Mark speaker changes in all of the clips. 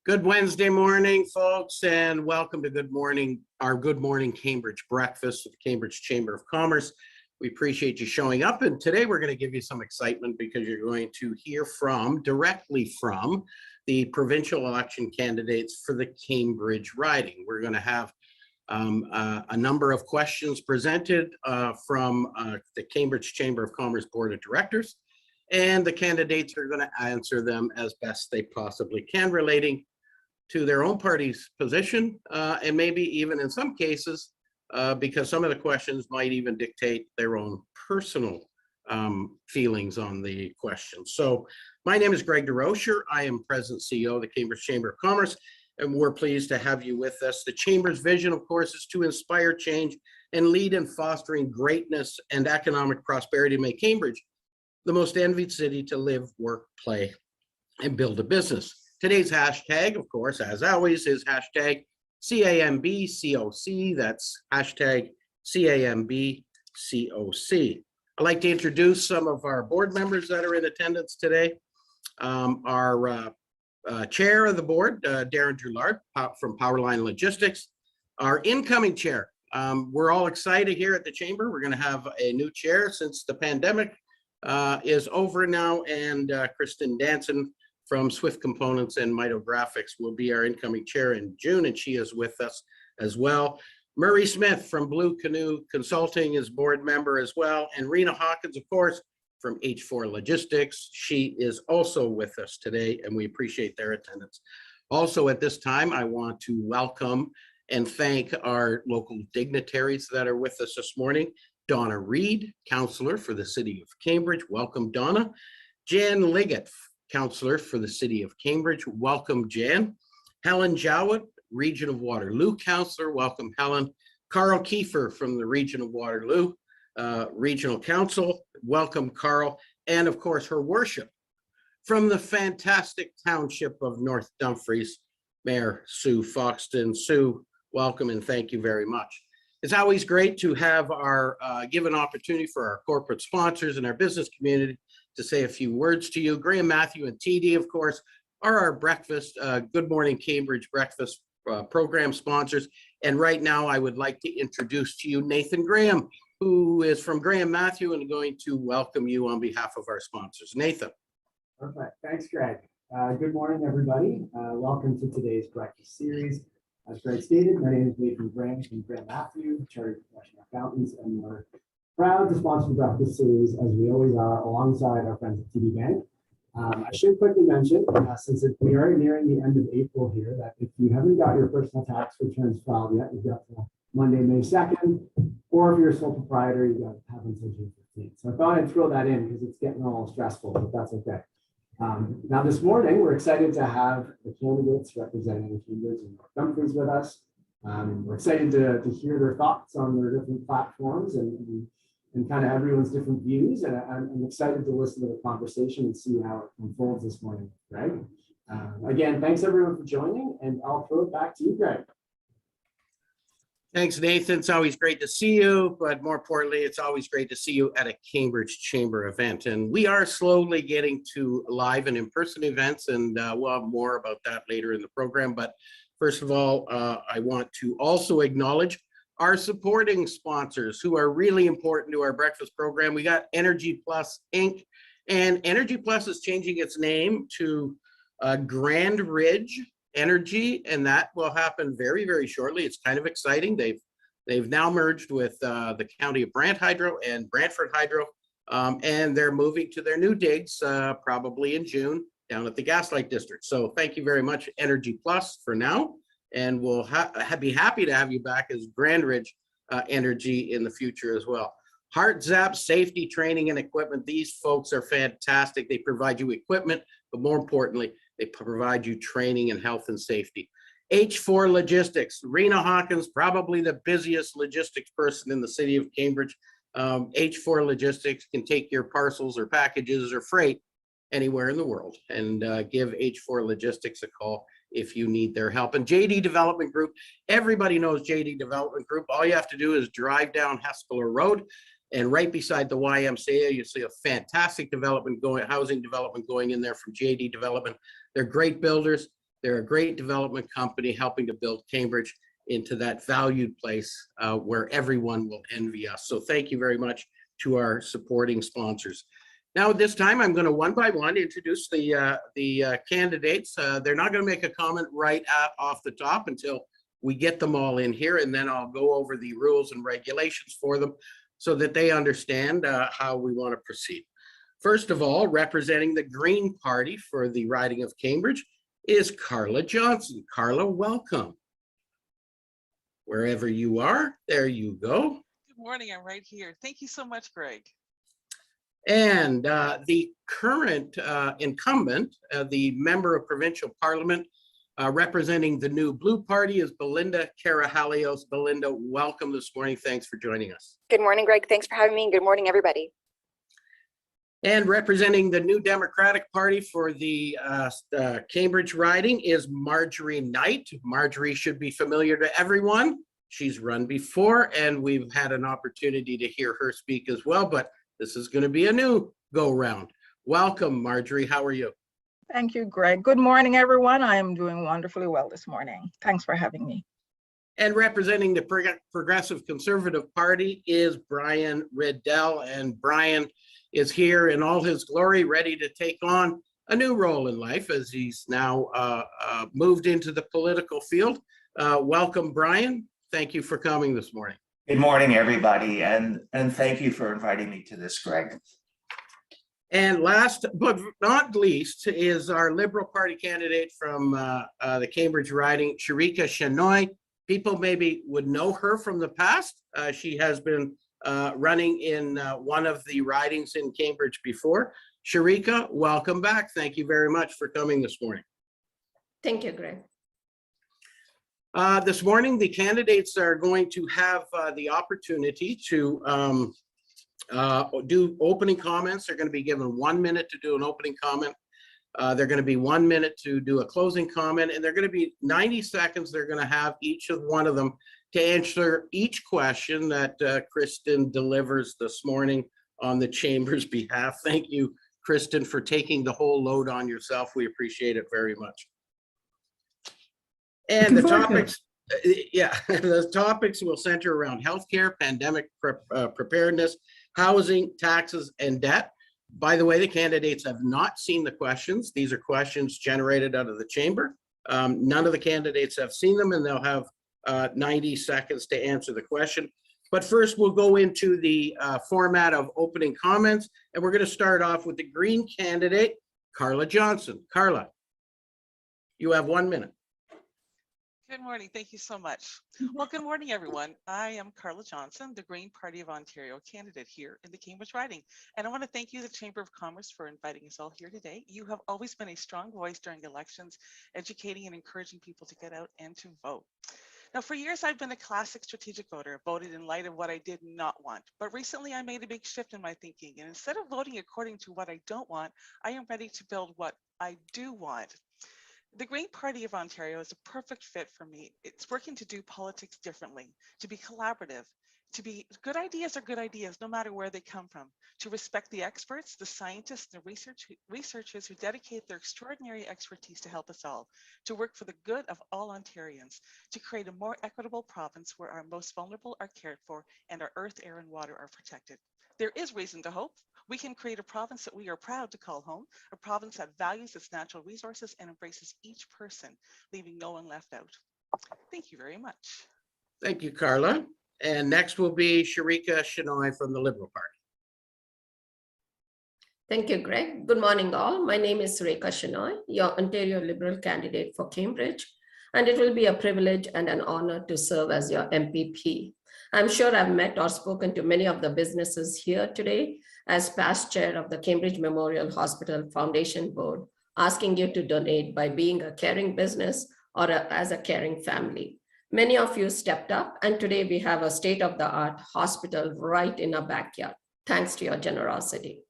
Speaker 1: Good Wednesday morning, folks, and welcome to our Good Morning Cambridge breakfast with the Cambridge Chamber of Commerce. We appreciate you showing up, and today we're going to give you some excitement because you're going to hear directly from the provincial election candidates for the Cambridge riding. We're going to have a number of questions presented from the Cambridge Chamber of Commerce Board of Directors, and the candidates are going to answer them as best they possibly can relating to their own party's position, and maybe even in some cases, because some of the questions might even dictate their own personal feelings on the question. So my name is Greg DeRocher. I am President CEO of the Cambridge Chamber of Commerce, and we're pleased to have you with us. The Chamber's vision, of course, is to inspire change and lead in fostering greatness and economic prosperity to make Cambridge the most envied city to live, work, play, and build a business. Today's hashtag, of course, as always, is hashtag CAMBCOC. That's hashtag CAMBCOC. I'd like to introduce some of our board members that are in attendance today. Our chair of the board, Darren Drouillard from Powerline Logistics. Our incoming chair, we're all excited here at the Chamber. We're going to have a new chair since the pandemic is over now, and Kristen Danson from Swift Components and Mito Graphics will be our incoming chair in June, and she is with us as well. Murray Smith from Blue Canoe Consulting is board member as well, and Rena Hawkins, of course, from H4 Logistics. She is also with us today, and we appreciate their attendance. Also at this time, I want to welcome and thank our local dignitaries that are with us this morning. Donna Reed, Councillor for the City of Cambridge. Welcome, Donna. Jan Liggett, Councillor for the City of Cambridge. Welcome, Jan. Helen Jowett, Region of Waterloo Councillor. Welcome, Helen. Carl Kiefer from the Region of Waterloo Regional Council. Welcome, Carl. And of course, Her Worship from the fantastic township of North Dumfries, Mayor Sue Foxton. Sue, welcome and thank you very much. It's always great to have give an opportunity for our corporate sponsors and our business community to say a few words to you. Graham, Matthew, and TD, of course, are our breakfast, Good Morning Cambridge breakfast program sponsors. And right now, I would like to introduce to you Nathan Graham, who is from Graham Matthew, and going to welcome you on behalf of our sponsors. Nathan.
Speaker 2: Perfect. Thanks, Greg. Good morning, everybody. Welcome to today's breakfast series. As Greg stated, my name is Nathan Graham from Graham Matthew, Chartered Professional Accountants, and we're proud to sponsor the breakfast series, as we always are, alongside our friends at TD Bank. I should quickly mention, since we are nearing the end of April here, that if you haven't got your personal tax returns filed yet, you've got Monday, May 2nd, or if you're a sole proprietor, you've got to have until June 15th. So I thought I'd throw that in because it's getting all stressful, but that's okay. Now this morning, we're excited to have the candidates representing Cambridge and North Dumfries with us. We're excited to hear their thoughts on their different platforms and kind of everyone's different views. And I'm excited to listen to the conversation and see how it unfolds this morning, Greg. Again, thanks everyone for joining, and I'll throw it back to you, Greg.
Speaker 1: Thanks, Nathan. It's always great to see you, but more importantly, it's always great to see you at a Cambridge Chamber event. And we are slowly getting to live and in-person events, and we'll have more about that later in the program. But first of all, I want to also acknowledge our supporting sponsors who are really important to our breakfast program. We got Energy Plus Inc., and Energy Plus is changing its name to Grand Ridge Energy, and that will happen very, very shortly. It's kind of exciting. They've now merged with the County of Brant Hydro and Brantford Hydro, and they're moving to their new digs probably in June down at the Gaslight District. So thank you very much, Energy Plus, for now. And we'll be happy to have you back as Grand Ridge Energy in the future as well. HeartZap Safety Training and Equipment. These folks are fantastic. They provide you equipment, but more importantly, they provide you training and health and safety. H4 Logistics. Rena Hawkins, probably the busiest logistics person in the city of Cambridge. H4 Logistics can take your parcels or packages or freight anywhere in the world, and give H4 Logistics a call if you need their help. And JD Development Group, everybody knows JD Development Group. All you have to do is drive down Hespeler Road, and right beside the YMCA, you see a fantastic housing development going in there from JD Development. They're great builders. They're a great development company helping to build Cambridge into that valued place where everyone will envy us. So thank you very much to our supporting sponsors. Now, at this time, I'm going to one by one introduce the candidates. They're not going to make a comment right off the top until we get them all in here, and then I'll go over the rules and regulations for them so that they understand how we want to proceed. First of all, representing the Green Party for the riding of Cambridge is Carla Johnson. Carla, welcome. Wherever you are, there you go.
Speaker 3: Good morning, I'm right here. Thank you so much, Greg.
Speaker 1: And the current incumbent, the member of provincial parliament, representing the new Blue Party is Belinda Carahalios. Belinda, welcome this morning. Thanks for joining us.
Speaker 4: Good morning, Greg. Thanks for having me. Good morning, everybody.
Speaker 1: And representing the New Democratic Party for the Cambridge riding is Marjorie Knight. Marjorie should be familiar to everyone. She's run before, and we've had an opportunity to hear her speak as well, but this is going to be a new go-round. Welcome, Marjorie. How are you?
Speaker 5: Thank you, Greg. Good morning, everyone. I am doing wonderfully well this morning. Thanks for having me.
Speaker 1: And representing the Progressive Conservative Party is Brian Riddell, and Brian is here in all his glory, ready to take on a new role in life as he's now moved into the political field. Welcome, Brian. Thank you for coming this morning.
Speaker 6: Good morning, everybody, and thank you for inviting me to this, Greg.
Speaker 1: And last but not least is our Liberal Party candidate from the Cambridge riding, Sharika Shenoy. People maybe would know her from the past. She has been running in one of the ridings in Cambridge before. Sharika, welcome back. Thank you very much for coming this morning.
Speaker 7: Thank you, Greg.
Speaker 1: This morning, the candidates are going to have the opportunity to do opening comments. They're going to be given 1 minute to do an opening comment. They're going to be 1 minute to do a closing comment, and they're going to be 90 seconds. They're going to have each of one of them to answer each question that Kristen delivers this morning on the Chamber's behalf. Thank you, Kristen, for taking the whole load on yourself. We appreciate it very much. And the topics, the topics will center around healthcare, pandemic preparedness, housing, taxes, and debt. By the way, the candidates have not seen the questions. These are questions generated out of the Chamber. None of the candidates have seen them, and they'll have 90 seconds to answer the question. But first, we'll go into the format of opening comments, and we're going to start off with the Green candidate, Carla Johnson. Carla, you have 1 minute.
Speaker 3: Good morning. Thank you so much. Well, good morning, everyone. I am Carla Johnson, the Green Party of Ontario candidate here in the Cambridge riding. And I want to thank you, the Chamber of Commerce, for inviting us all here today. You have always been a strong voice during elections, educating and encouraging people to get out and to vote. Now, for years, I've been a classic strategic voter, voted in light of what I did not want. But recently, I made a big shift in my thinking. And instead of voting according to what I don't want, I am ready to build what I do want. The Green Party of Ontario is a perfect fit for me. It's working to do politics differently, to be collaborative, to be good ideas are good ideas, no matter where they come from, to respect the experts, the scientists, the researchers who dedicate their extraordinary expertise to help us all, to work for the good of all Ontarians, to create a more equitable province where our most vulnerable are cared for and our earth, air, and water are protected. There is reason to hope. We can create a province that we are proud to call home, a province that values its natural resources and embraces each person, leaving no one left out. Thank you very much.
Speaker 1: Thank you, Carla. And next will be Sharika Shenoy from the Liberal Party.
Speaker 7: Thank you, Greg. Good morning, all. My name is Sureka Shenoy, your Ontario Liberal candidate for Cambridge, and it will be a privilege and an honor to serve as your MPP. I'm sure I've met or spoken to many of the businesses here today as past chair of the Cambridge Memorial Hospital Foundation Board, asking you to donate by being a caring business or as a caring family. Many of you stepped up, and today we have a state-of-the-art hospital right in our backyard, thanks to your generosity.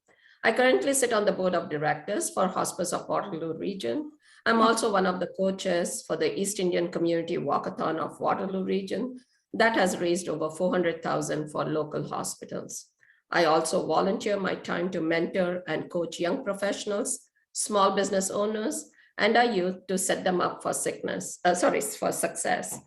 Speaker 7: I currently sit on the board of directors for Hospice of Waterloo Region. I'm also one of the co-chairs for the East Indian Community Walkathon of Waterloo Region that has raised over $400,000 for local hospitals. I also volunteer my time to mentor and coach young professionals, small business owners, and our youth to set them up for for success.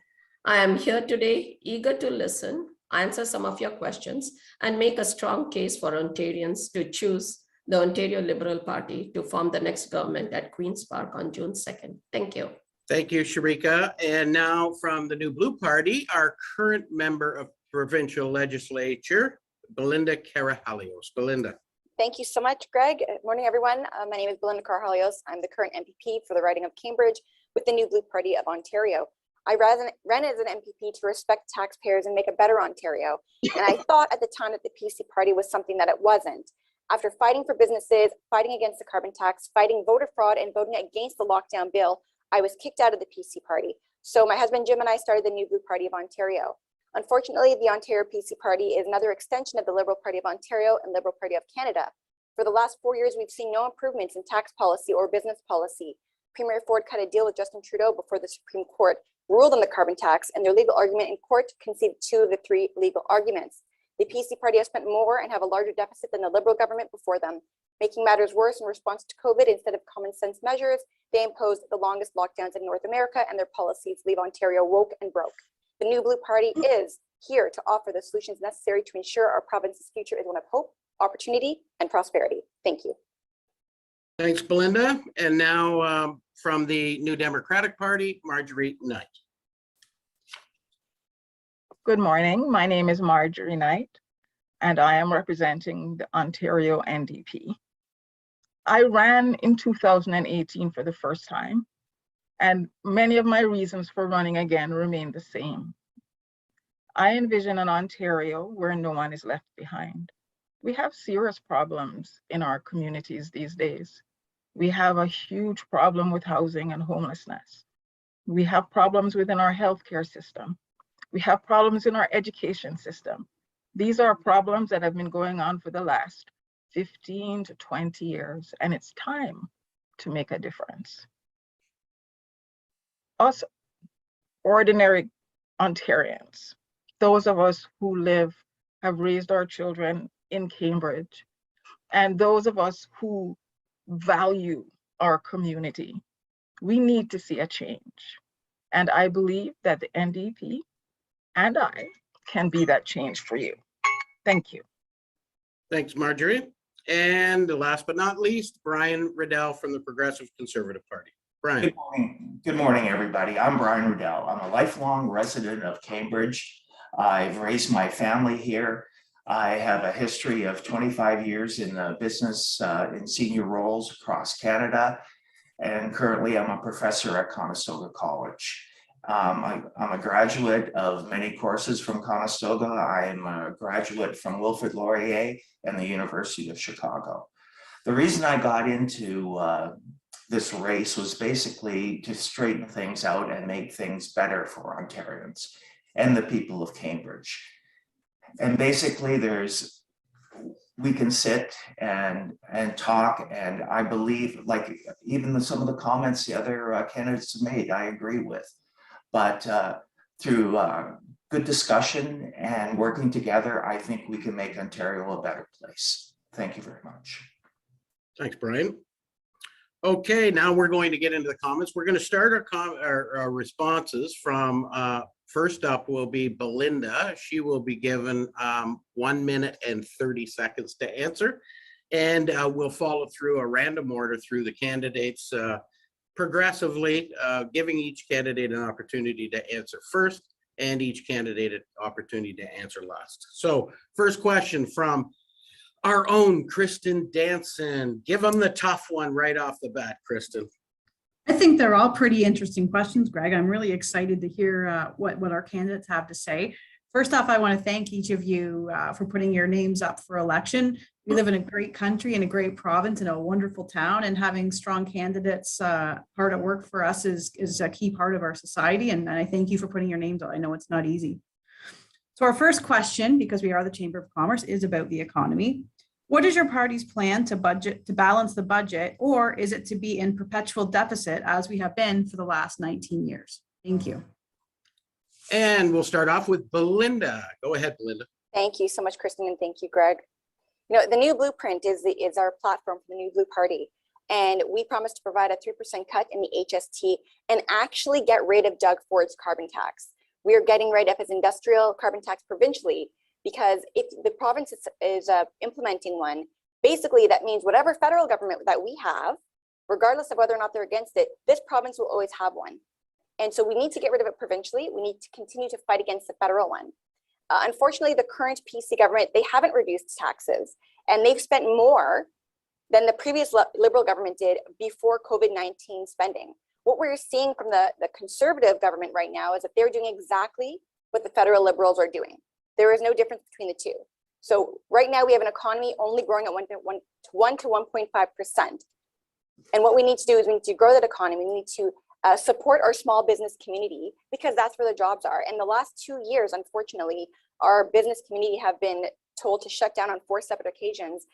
Speaker 7: I am here today, eager to listen, answer some of your questions, and make a strong case for Ontarians to choose the Ontario Liberal Party to form the next government at Queen's Park on June 2nd. Thank you.
Speaker 1: Thank you, Sharika. And now from the New Blue Party, our current member of provincial legislature, Belinda Carahalios. Belinda.
Speaker 4: Thank you so much, Greg. Good morning, everyone. My name is Belinda Carhalios. I'm the current MPP for the riding of Cambridge with the New Blue Party of Ontario. I ran as an MPP to respect taxpayers and make a better Ontario. And I thought at the time that the PC party was something that it wasn't. After fighting for businesses, fighting against the carbon tax, fighting voter fraud, and voting against the lockdown bill, I was kicked out of the PC party. So my husband Jim and I started the New Blue Party of Ontario. Unfortunately, the Ontario PC party is another extension of the Liberal Party of Ontario and Liberal Party of Canada. For the last 4 years, we've seen no improvements in tax policy or business policy. Premier Ford cut a deal with Justin Trudeau before the Supreme Court ruled on the carbon tax, and their legal argument in court conceded 2 of the 3 legal arguments. The PC party has spent more and have a larger deficit than the Liberal government before them. Making matters worse, in response to COVID, instead of common sense measures, they imposed the longest lockdowns in North America, and their policies leave Ontario woke and broke. The New Blue Party is here to offer the solutions necessary to ensure our province's future is one of hope, opportunity, and prosperity. Thank you.
Speaker 1: Thanks, Belinda. And now from the New Democratic Party, Marjorie Knight.
Speaker 5: Good morning. My name is Marjorie Knight, and I am representing the Ontario NDP. I ran in 2018 for the first time, and many of my reasons for running again remain the same. I envision an Ontario where no one is left behind. We have serious problems in our communities these days. We have a huge problem with housing and homelessness. We have problems within our healthcare system. We have problems in our education system. These are problems that have been going on for the last 15 to 20 years, and it's time to make a difference. Us ordinary Ontarians, those of us who have raised our children in Cambridge, and those of us who value our community, we need to see a change. And I believe that the NDP and I can be that change for you. Thank you.
Speaker 1: Thanks, Marjorie. And last but not least, Brian Riddell from the Progressive Conservative Party. Brian.
Speaker 6: Good morning. Good morning, everybody. I'm Brian Riddell. I'm a lifelong resident of Cambridge. I've raised my family here. I have a history of 25 years in the business in senior roles across Canada. And currently I'm a professor at Conestoga College. I'm a graduate of many courses from Conestoga. I'm a graduate from Wilfrid Laurier and the University of Chicago. The reason I got into this race was basically to straighten things out and make things better for Ontarians and the people of Cambridge. And basically we can sit and talk, and I believe, like even some of the comments the other candidates made, I agree with. But through good discussion and working together, I think we can make Ontario a better place. Thank you very much.
Speaker 1: Thanks, Brian. Okay, now we're going to get into the comments. We're going to start our responses from, first up will be Belinda. She will be given 1 minute and 30 seconds to answer. And we'll follow through a random order through the candidates progressively, giving each candidate an opportunity to answer first and each candidate an opportunity to answer last. So first question from our own Kristen Danson. Give them the tough one right off the bat, Kristen.
Speaker 8: I think they're all pretty interesting questions, Greg. I'm really excited to hear what our candidates have to say. First off, I want to thank each of you for putting your names up for election. We live in a great country, in a great province, in a wonderful town, and having strong candidates hard at work for us is a key part of our society. And I thank you for putting your names out. I know it's not easy. So our first question, because we are the Chamber of Commerce, is about the economy. What is your party's plan to balance the budget, or is it to be in perpetual deficit as we have been for the last 19 years? Thank you.
Speaker 1: And we'll start off with Belinda. Go ahead, Belinda.
Speaker 4: Thank you so much, Kristen, and thank you, Greg. You know, the New Blueprint is our platform for the New Blue Party. And we promised to provide a 3% cut in the HST and actually get rid of Doug Ford's carbon tax. We are getting rid of his industrial carbon tax provincially, because if the province is implementing one, basically that means whatever federal government that we have, regardless of whether or not they're against it, this province will always have one. And so we need to get rid of it provincially. We need to continue to fight against the federal one. Unfortunately, the current PC government, they haven't reduced taxes, and they've spent more than the previous Liberal government did before COVID-19 spending. What we're seeing from the Conservative government right now is that they're doing exactly what the federal Liberals are doing. There is no difference between the two. So right now we have an economy only growing at 1 to 1.5%. And what we need to do is we need to grow that economy. We need to support our small business community, because that's where the jobs are. And the last 2 years, unfortunately, our business community have been told to shut down on 4 separate occasions,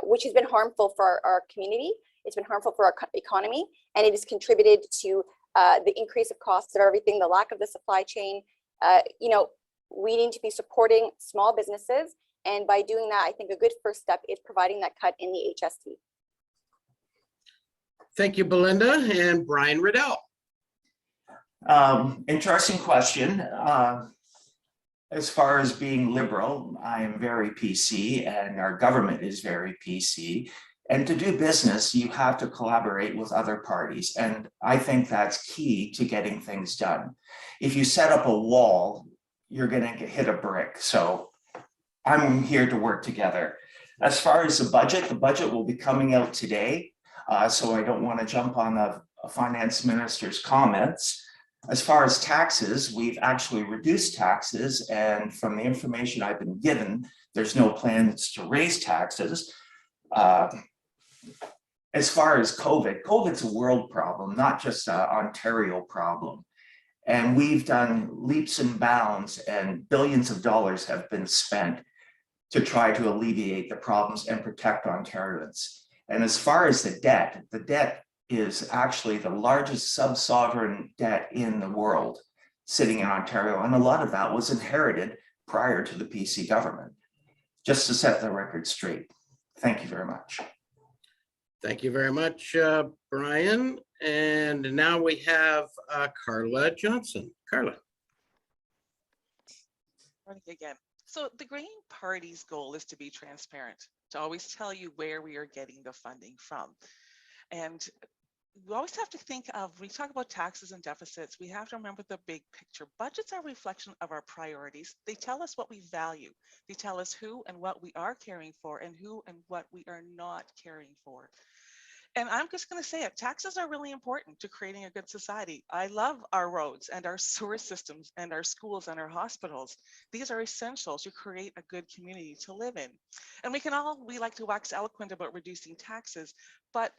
Speaker 4: which has been harmful for our community. It's been harmful for our economy, and it has contributed to the increase of costs of everything, the lack of the supply chain. You know, we need to be supporting small businesses. And by doing that, I think a good first step is providing that cut in the HST.
Speaker 1: Thank you, Belinda. And Brian Riddell.
Speaker 6: Interesting question. As far as being liberal, I am very PC, and our government is very PC. And to do business, you have to collaborate with other parties. And I think that's key to getting things done. If you set up a wall, you're going to hit a brick. So I'm here to work together. As far as the budget will be coming out today. So I don't want to jump on the finance minister's comments. As far as taxes, we've actually reduced taxes, and from the information I've been given, there's no plans to raise taxes. As far as COVID's a world problem, not just an Ontario problem. And we've done leaps and bounds, and billions of dollars have been spent to try to alleviate the problems and protect Ontarians. And as far as the debt is actually the largest sub-sovereign debt in the world sitting in Ontario. And a lot of that was inherited prior to the PC government, just to set the record straight. Thank you very much.
Speaker 1: Thank you very much, Brian. And now we have Carla Johnson. Carla.
Speaker 3: Morning again. So the Green Party's goal is to be transparent, to always tell you where we are getting the funding from. And we always have to think of, when we talk about taxes and deficits, we have to remember the big picture. Budgets are a reflection of our priorities. They tell us what we value. They tell us who and what we are caring for, and who and what we are not caring for. And I'm just going to say it, taxes are really important to creating a good society. I love our roads and our sewer systems and our schools and our hospitals. These are essential to create a good community to live in. And we like to wax eloquent about reducing taxes, but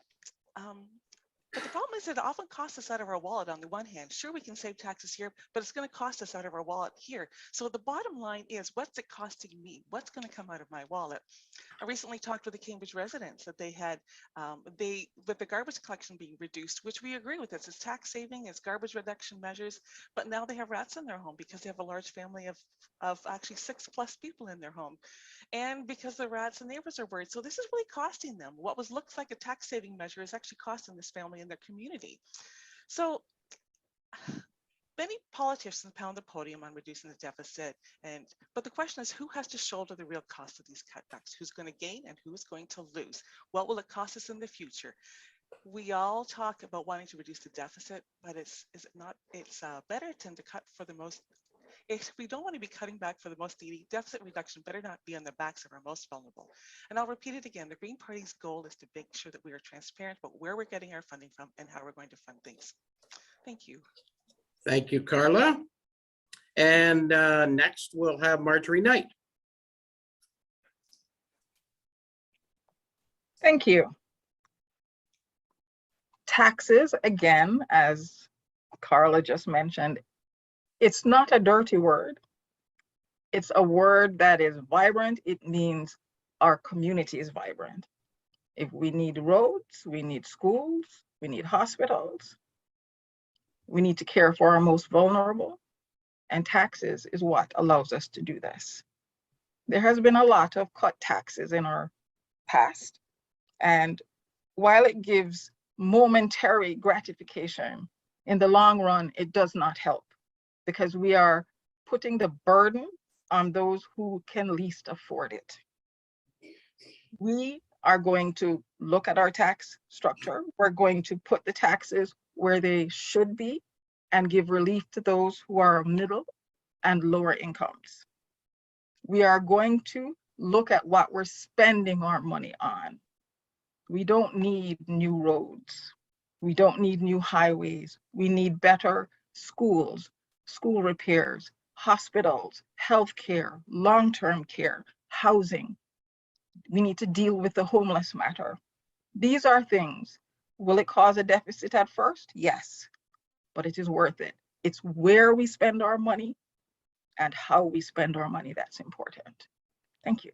Speaker 3: the problem is that it often costs us out of our wallet on the one hand. Sure, we can save taxes here, but it's going to cost us out of our wallet here. So the bottom line is, what's it costing me? What's going to come out of my wallet? I recently talked with the Cambridge residents that they had, with the garbage collection being reduced, which we agree with this. It's tax saving, it's garbage reduction measures, but now they have rats in their home because they have a large family of actually 6+ people in their home. And because the rats and neighbors are worried. So this is really costing them. What looks like a tax saving measure is actually costing this family and their community. So many politicians pound the podium on reducing the deficit, but the question is, who has to shoulder the real cost of these cutbacks? Who's going to gain and who's going to lose? What will it cost us in the future? We all talk about wanting to reduce the deficit, but it's better to cut for the most. If we don't want to be cutting back for the most needy, deficit reduction better not be on the backs of our most vulnerable. And I'll repeat it again, the Green Party's goal is to make sure that we are transparent about where we're getting our funding from and how we're going to fund things. Thank you.
Speaker 1: Thank you, Carla. And next we'll have Marjorie Knight.
Speaker 5: Thank you. Taxes, again, as Carla just mentioned, it's not a dirty word. It's a word that is vibrant. It means our community is vibrant. If we need roads, we need schools, we need hospitals, we need to care for our most vulnerable, and taxes is what allows us to do this. There has been a lot of cut taxes in our past, and while it gives momentary gratification, in the long run, it does not help because we are putting the burden on those who can least afford it. We are going to look at our tax structure. We're going to put the taxes where they should be and give relief to those who are middle and lower incomes. We are going to look at what we're spending our money on. We don't need new roads. We don't need new highways. We need better schools, school repairs, hospitals, healthcare, long-term care, housing. We need to deal with the homeless matter. These are things. Will it cause a deficit at first? Yes, but it is worth it. It's where we spend our money and how we spend our money that's important. Thank you.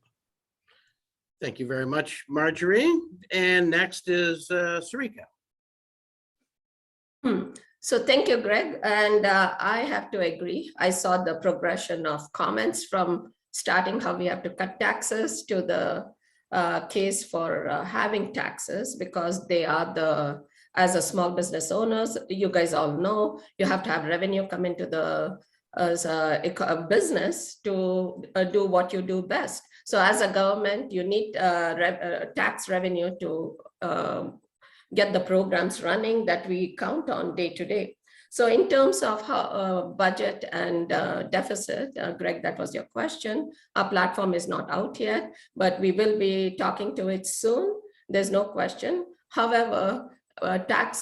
Speaker 1: Thank you very much, Marjorie. And next is Sarika.
Speaker 7: So thank you, Greg. And I have to agree. I saw the progression of comments from starting how we have to cut taxes to the case for having taxes, because they are the, as a small business owners, you guys all know, you have to have revenue come into the as a business to do what you do best. So as a government, you need tax revenue to get the programs running that we count on day to day. So in terms of budget and deficit, Greg, that was your question. Our platform is not out yet, but we will be talking to it soon. There's no question. However,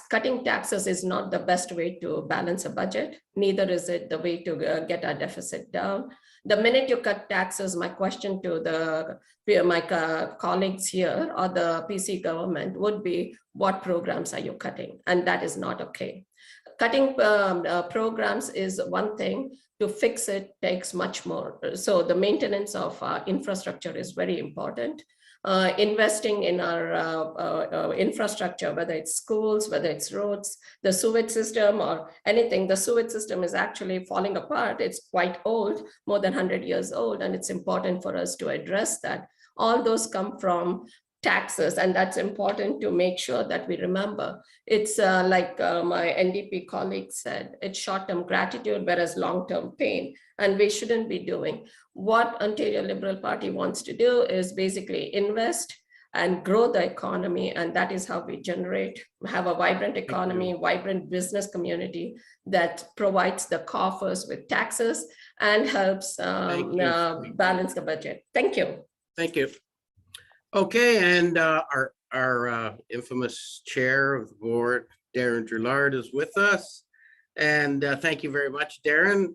Speaker 7: cutting taxes is not the best way to balance a budget. Neither is it the way to get our deficit down. The minute you cut taxes, my question to my colleagues here or the PC government would be, what programs are you cutting? And that is not okay. Cutting programs is one thing. To fix it takes much more. So the maintenance of infrastructure is very important. Investing in our infrastructure, whether it's schools, whether it's roads, the sewage system or anything. The sewage system is actually falling apart. It's quite old, more than 100 years old, and it's important for us to address that. All those come from taxes, and that's important to make sure that we remember. It's like my NDP colleague said, it's short-term gratitude, whereas long-term pain, and we shouldn't be doing. What Ontario Liberal Party wants to do is basically invest and grow the economy, and that is how we have a vibrant economy, vibrant business community that provides the coffers with taxes and helps balance the budget. Thank you.
Speaker 1: Thank you. Okay, and our infamous chair of the board, Darren Drillard, is with us. And thank you very much, Darren.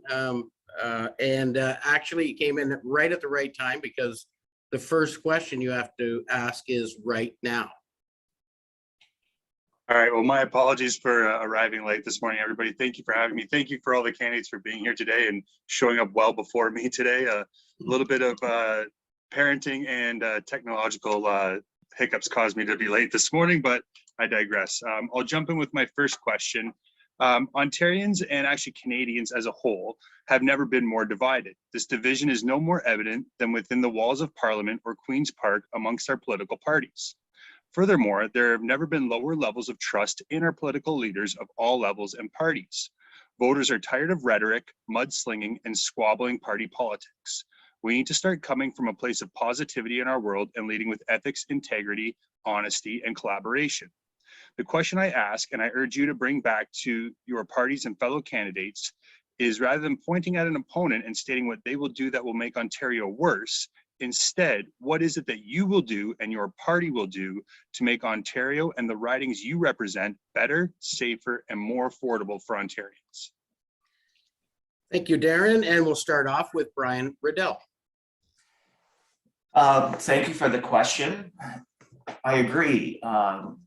Speaker 1: Actually, you came in right at the right time because the first question you have to ask is right now.
Speaker 9: All right, well, my apologies for arriving late this morning, everybody. Thank you for having me. Thank you for all the candidates for being here today and showing up well before me today. A little bit of parenting and technological hiccups caused me to be late this morning, but I digress. I'll jump in with my first question. Ontarians and actually Canadians as a whole have never been more divided. This division is no more evident than within the walls of Parliament or Queen's Park amongst our political parties. Furthermore, there have never been lower levels of trust in our political leaders of all levels and parties. Voters are tired of rhetoric, mudslinging, and squabbling party politics. We need to start coming from a place of positivity in our world and leading with ethics, integrity, honesty, and collaboration. The question I ask, and I urge you to bring back to your parties and fellow candidates, is rather than pointing at an opponent and stating what they will do that will make Ontario worse, instead, what is it that you will do and your party will do to make Ontario and the ridings you represent better, safer, and more affordable for Ontarians?
Speaker 1: Thank you, Darren. And we'll start off with Brian Riddell.
Speaker 6: Thank you for the question. I agree.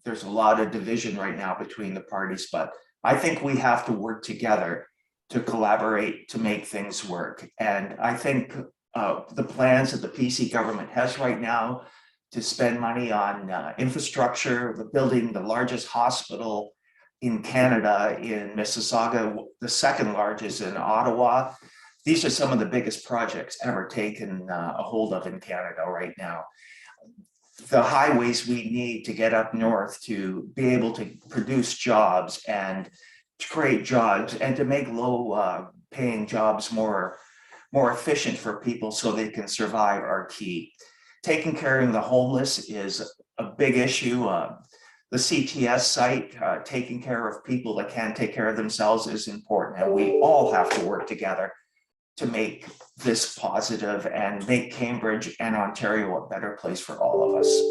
Speaker 6: There's a lot of division right now between the parties, but I think we have to work together to collaborate to make things work. And I think the plans that the PC government has right now to spend money on infrastructure, building the largest hospital in Canada in Mississauga, the second largest in Ottawa. These are some of the biggest projects ever taken a hold of in Canada right now. the highways we need to get up north to be able to produce jobs and to create jobs and to make low paying jobs more efficient for people so they can survive are key. Taking care of the homeless is a big issue. The CTS site, taking care of people that can't take care of themselves is important, and we all have to work together to make this positive and make Cambridge and Ontario a better place for all of us.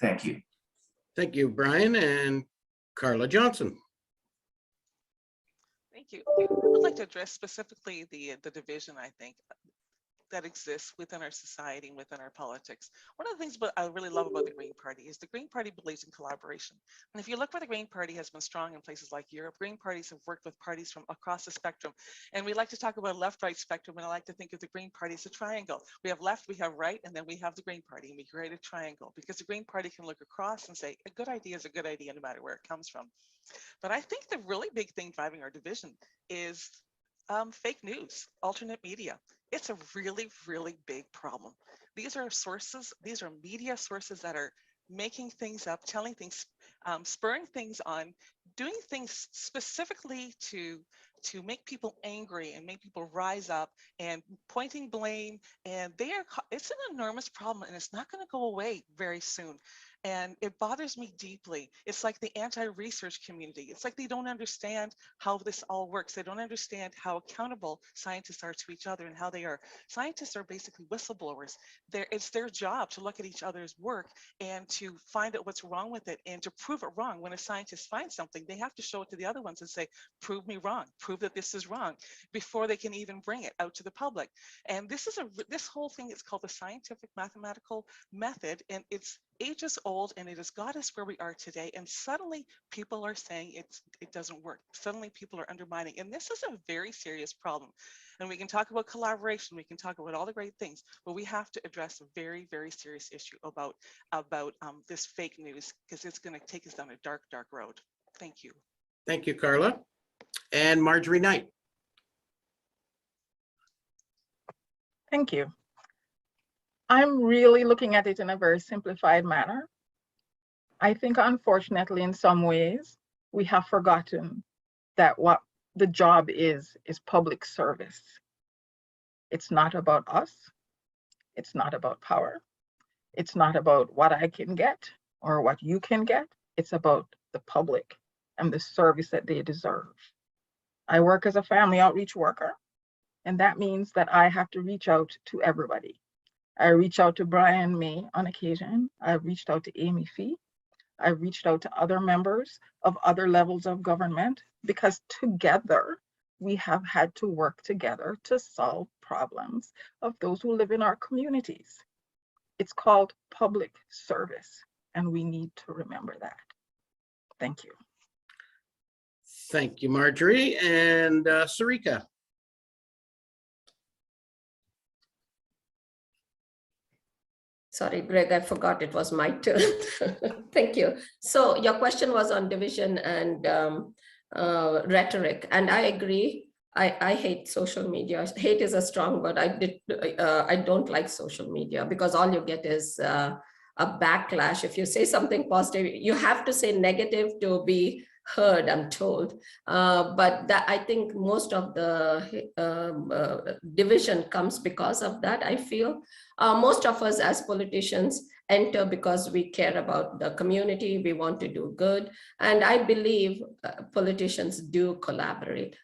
Speaker 6: Thank you.
Speaker 1: Thank you, Brian. And Carla Johnson.
Speaker 3: Thank you. I would like to address specifically the division, I think, that exists within our society and within our politics. One of the things I really love about the Green Party is the Green Party believes in collaboration. And if you look where the Green Party has been strong in places like Europe, Green parties have worked with parties from across the spectrum. And we like to talk about left-right spectrum, and I like to think of the Green Party as a triangle. We have left, we have right, and then we have the Green Party, and we create a triangle because the Green Party can look across and say, a good idea is a good idea no matter where it comes from. But I think the really big thing driving our division is fake news, alternate media. It's a really, really big problem. These are sources, these are media sources that are making things up, telling things, spurring things on, doing things specifically to make people angry and make people rise up and pointing blame. And it's an enormous problem, and it's not going to go away very soon. And it bothers me deeply. It's like the anti-research community. It's like they don't understand how this all works. They don't understand how accountable scientists are to each other and how they are. Scientists are basically whistleblowers. It's their job to look at each other's work and to find out what's wrong with it and to prove it wrong. When a scientist finds something, they have to show it to the other ones and say, prove me wrong, prove that this is wrong, before they can even bring it out to the public. And this whole thing is called the scientific mathematical method, and it's ages old, and it has got us where we are today. And suddenly people are saying it doesn't work. Suddenly people are undermining, and this is a very serious problem. And we can talk about collaboration, we can talk about all the great things, but we have to address a very, very serious issue about this fake news, because it's going to take us down a dark, dark road. Thank you.
Speaker 1: Thank you, Carla. And Marjorie Knight.
Speaker 5: Thank you. I'm really looking at it in a very simplified manner. I think, unfortunately, in some ways, we have forgotten that what the job is public service. It's not about us. It's not about power. It's not about what I can get or what you can get. It's about the public and the service that they deserve. I work as a family outreach worker, and that means that I have to reach out to everybody. I reach out to Brian May on occasion. I've reached out to Amy Fee. I've reached out to other members of other levels of government, because together we have had to work together to solve problems of those who live in our communities. It's called public service, and we need to remember that. Thank you.
Speaker 1: Thank you, Marjorie. And Sarika.
Speaker 7: Sorry, Greg, I forgot it was my turn. Thank you. So your question was on division and rhetoric, and I agree. I hate social media. Hate is a strong word. I don't like social media, because all you get is a backlash. If you say something positive, you have to say negative to be heard, I'm told. But that, I think most of the division comes because of that, I feel. Most of us as politicians enter because we care about the community, we want to do good. And I believe politicians do collaborate.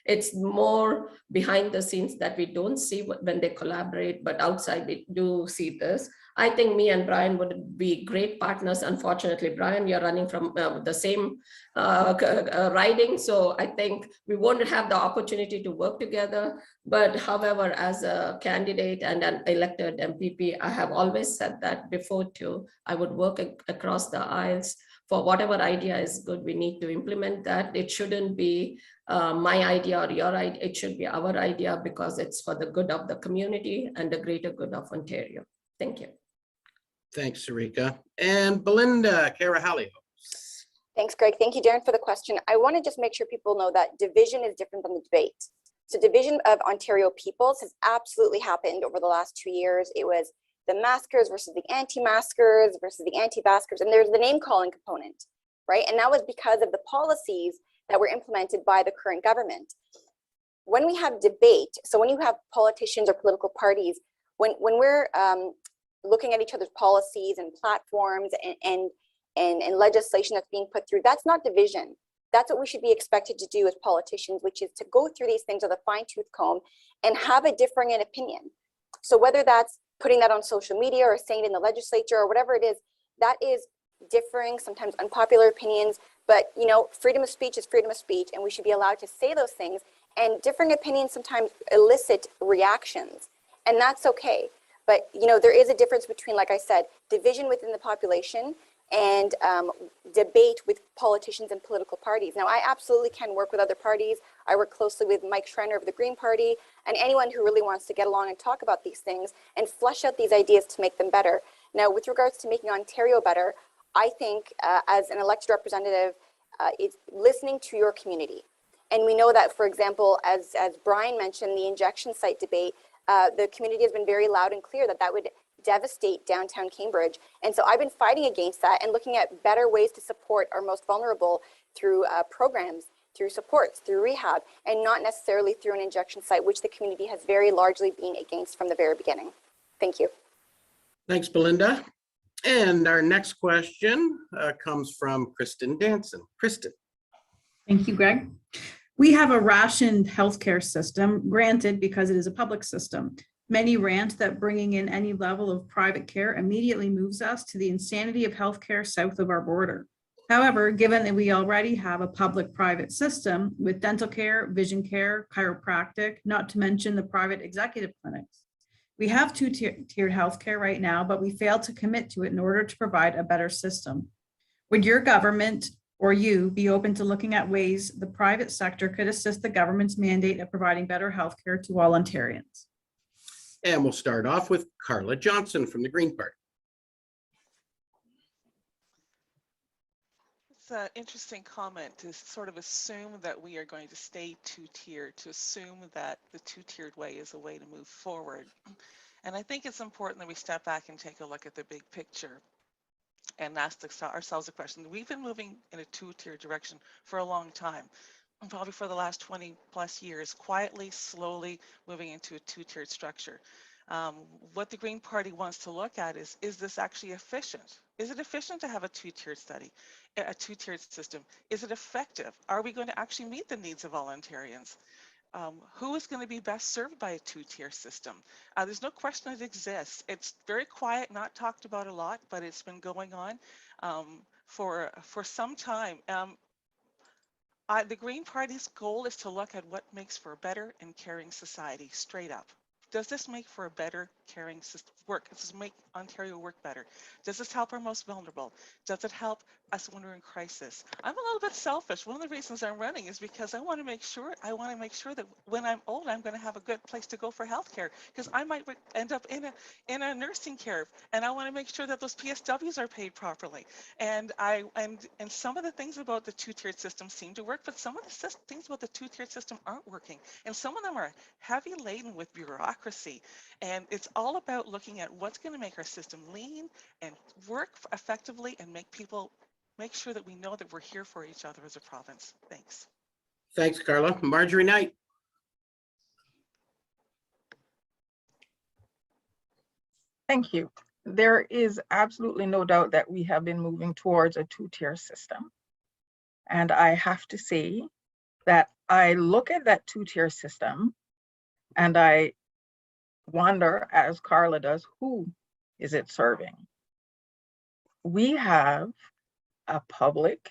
Speaker 7: It's more behind the scenes that we don't see when they collaborate, but outside we do see this. I think me and Brian would be great partners. Unfortunately, Brian, you're running from the same riding, so I think we won't have the opportunity to work together. But however, as a candidate and an elected MPP, I have always said that before too. I would work across the aisles for whatever idea is good. We need to implement that. It shouldn't be my idea or your idea. It should be our idea, because it's for the good of the community and the greater good of Ontario. Thank you.
Speaker 1: Thanks, Sarika. And Belinda Carahallio.
Speaker 4: Thanks, Greg. Thank you, Darren, for the question. I want to just make sure people know that division is different than the debate. So division of Ontario peoples has absolutely happened over the last 2 years. It was the maskers versus the anti-maskers versus the anti-vaxxers, and there's the name calling component, right? And that was because of the policies that were implemented by the current government. When we have debate, so when you have politicians or political parties, when we're looking at each other's policies and platforms and legislation that's being put through, that's not division. That's what we should be expected to do as politicians, which is to go through these things with a fine-tooth comb and have a differing opinion. So whether that's putting that on social media or saying it in the legislature or whatever it is, that is differing, sometimes unpopular opinions, but you know, freedom of speech is freedom of speech, and we should be allowed to say those things, and differing opinions sometimes elicit reactions, and that's okay. But you know, there is a difference between, like I said, division within the population and debate with politicians and political parties. Now, I absolutely can work with other parties. I work closely with Mike Schreiner of the Green Party and anyone who really wants to get along and talk about these things and flesh out these ideas to make them better. Now, with regards to making Ontario better, I think as an elected representative, it's listening to your community. And we know that, for example, as Brian mentioned, the injection site debate, the community has been very loud and clear that that would devastate downtown Cambridge. And so I've been fighting against that and looking at better ways to support our most vulnerable through programs, through supports, through rehab, and not necessarily through an injection site, which the community has very largely been against from the very beginning. Thank you.
Speaker 1: Thanks, Belinda. And our next question comes from Kristen Danson. Kristen.
Speaker 8: Thank you, Greg. We have a rationed healthcare system, granted, because it is a public system. Many rant that bringing in any level of private care immediately moves us to the insanity of healthcare south of our border. However, given that we already have a public-private system with dental care, vision care, chiropractic, not to mention the private executive clinics, we have two-tiered healthcare right now, but we fail to commit to it in order to provide a better system. Would your government or you be open to looking at ways the private sector could assist the government's mandate of providing better healthcare to all Ontarians?
Speaker 1: And we'll start off with Carla Johnson from the Green Party.
Speaker 3: It's an interesting comment to sort of assume that we are going to stay two-tiered, to assume that the two-tiered way is a way to move forward. And I think it's important that we step back and take a look at the big picture and ask ourselves a question. We've been moving in a two-tiered direction for a long time, probably for the last 20 plus years, quietly, slowly moving into a two-tiered structure. What the Green Party wants to look at is this actually efficient? Is it efficient to have a two-tiered study, a two-tiered system? Is it effective? Are we going to actually meet the needs of all Ontarians? Who is going to be best served by a two-tier system? There's no question it exists. It's very quiet, not talked about a lot, but it's been going on for some time. The Green Party's goal is to look at what makes for a better and caring society, straight up. Does this make for a better caring system work? Does this make Ontario work better? Does this help our most vulnerable? Does it help us when we're in crisis? I'm a little bit selfish. One of the reasons I'm running is because I want to make sure that when I'm old, I'm going to have a good place to go for healthcare, because I might end up in a nursing care, and I want to make sure that those PSWs are paid properly. And some of the things about the two-tiered system seem to work, but some of the things about the two-tiered system aren't working, and some of them are heavy laden with bureaucracy. And it's all about looking at what's going to make our system lean and work effectively and make sure that we know that we're here for each other as a province. Thanks.
Speaker 1: Thanks, Carla. Marjorie Knight.
Speaker 5: Thank you. There is absolutely no doubt that we have been moving towards a two-tier system. And I have to say that I look at that two-tier system and I wonder, as Carla does, who is it serving? We have a public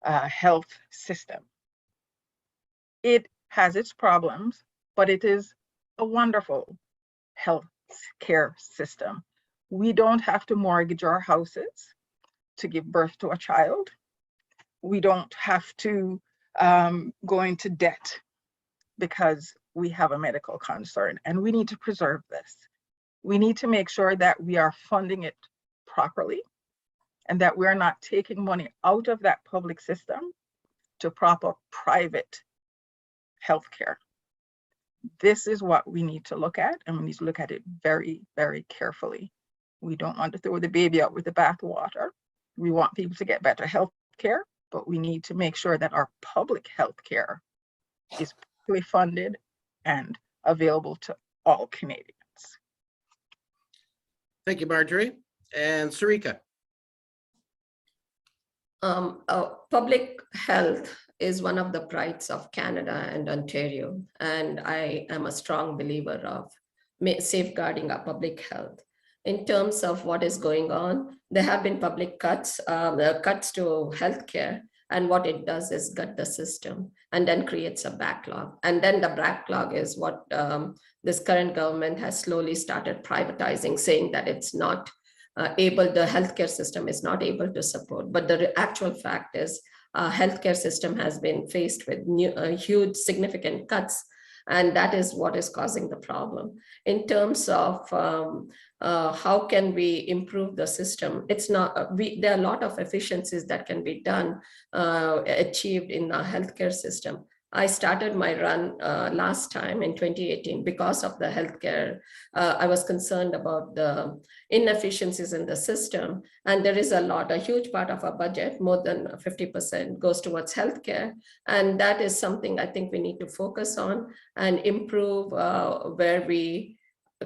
Speaker 5: health system. It has its problems, but it is a wonderful health care system. We don't have to mortgage our houses to give birth to a child. We don't have to go into debt because we have a medical concern, and we need to preserve this. We need to make sure that we are funding it properly and that we're not taking money out of that public system to prop up private healthcare. This is what we need to look at, and we need to look at it very, very carefully. We don't want to throw the baby out with the bathwater. We want people to get better health care, but we need to make sure that our public health care is fully funded and available to all Canadians.
Speaker 1: Thank you, Marjorie. And Sarika.
Speaker 7: Public health is one of the prides of Canada and Ontario, and I am a strong believer of safeguarding our public health. In terms of what is going on, there have been public cuts, cuts to healthcare, and what it does is gut the system and then creates a backlog. And then the backlog is what this current government has slowly started privatizing, saying that it's not the healthcare system is not able to support. But the actual fact is healthcare system has been faced with huge significant cuts, and that is what is causing the problem. In terms of how can we improve the system, it's not, there are a lot of efficiencies that can be done, achieved in the healthcare system. I started my run last time in 2018 because of the healthcare. I was concerned about the inefficiencies in the system, and there is a huge part of our budget, more than 50% goes towards healthcare, and that is something I think we need to focus on and improve where we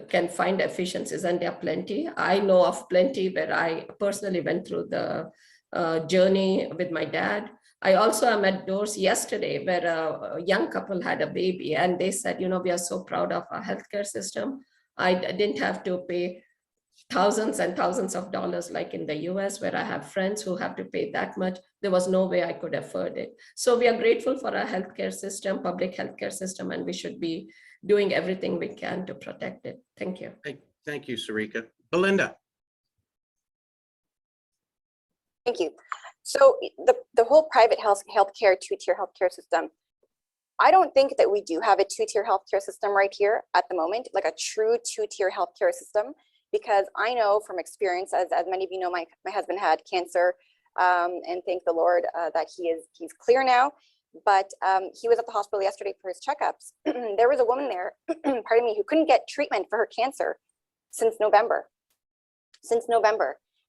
Speaker 7: can find efficiencies, and there are plenty. I know of plenty where I personally went through the journey with my dad. I also am at doors yesterday where a young couple had a baby, and they said, you know, we are so proud of our healthcare system. I didn't have to pay thousands and thousands of dollars like in the US, where I have friends who have to pay that much. There was no way I could afford it. So we are grateful for our healthcare system, public healthcare system, and we should be doing everything we can to protect it. Thank you.
Speaker 1: Thank you, Sarika. Belinda.
Speaker 4: Thank you. So the whole private healthcare two-tier healthcare system, I don't think that we do have a two-tier healthcare system right here at the moment, like a true two-tier healthcare system, because I know from experience, as many of you know, my husband had cancer, and thank the Lord that he's clear now. But he was at the hospital yesterday for his checkups. There was a woman there, pardon me, who couldn't get treatment for her cancer since November.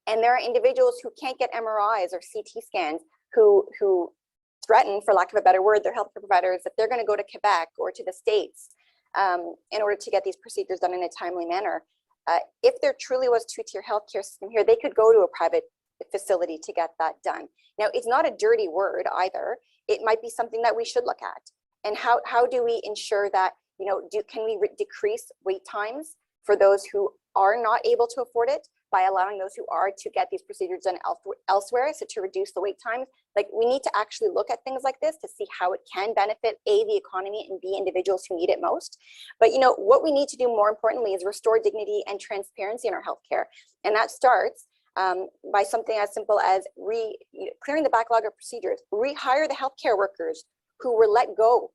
Speaker 4: And there are individuals who can't get MRIs or CT scans who threaten, for lack of a better word, their healthcare providers that they're going to go to Quebec or to the States in order to get these procedures done in a timely manner. If there truly was two-tier healthcare system here, they could go to a private facility to get that done. Now, it's not a dirty word either. It might be something that we should look at. And how do we ensure that, you know, can we decrease wait times for those who are not able to afford it by allowing those who are to get these procedures done elsewhere, so to reduce the wait times? Like, we need to actually look at things like this to see how it can benefit A, the economy, and B, individuals who need it most. But you know, what we need to do more importantly is restore dignity and transparency in our healthcare. And that starts by something as simple as clearing the backlog of procedures, rehire the healthcare workers who were let go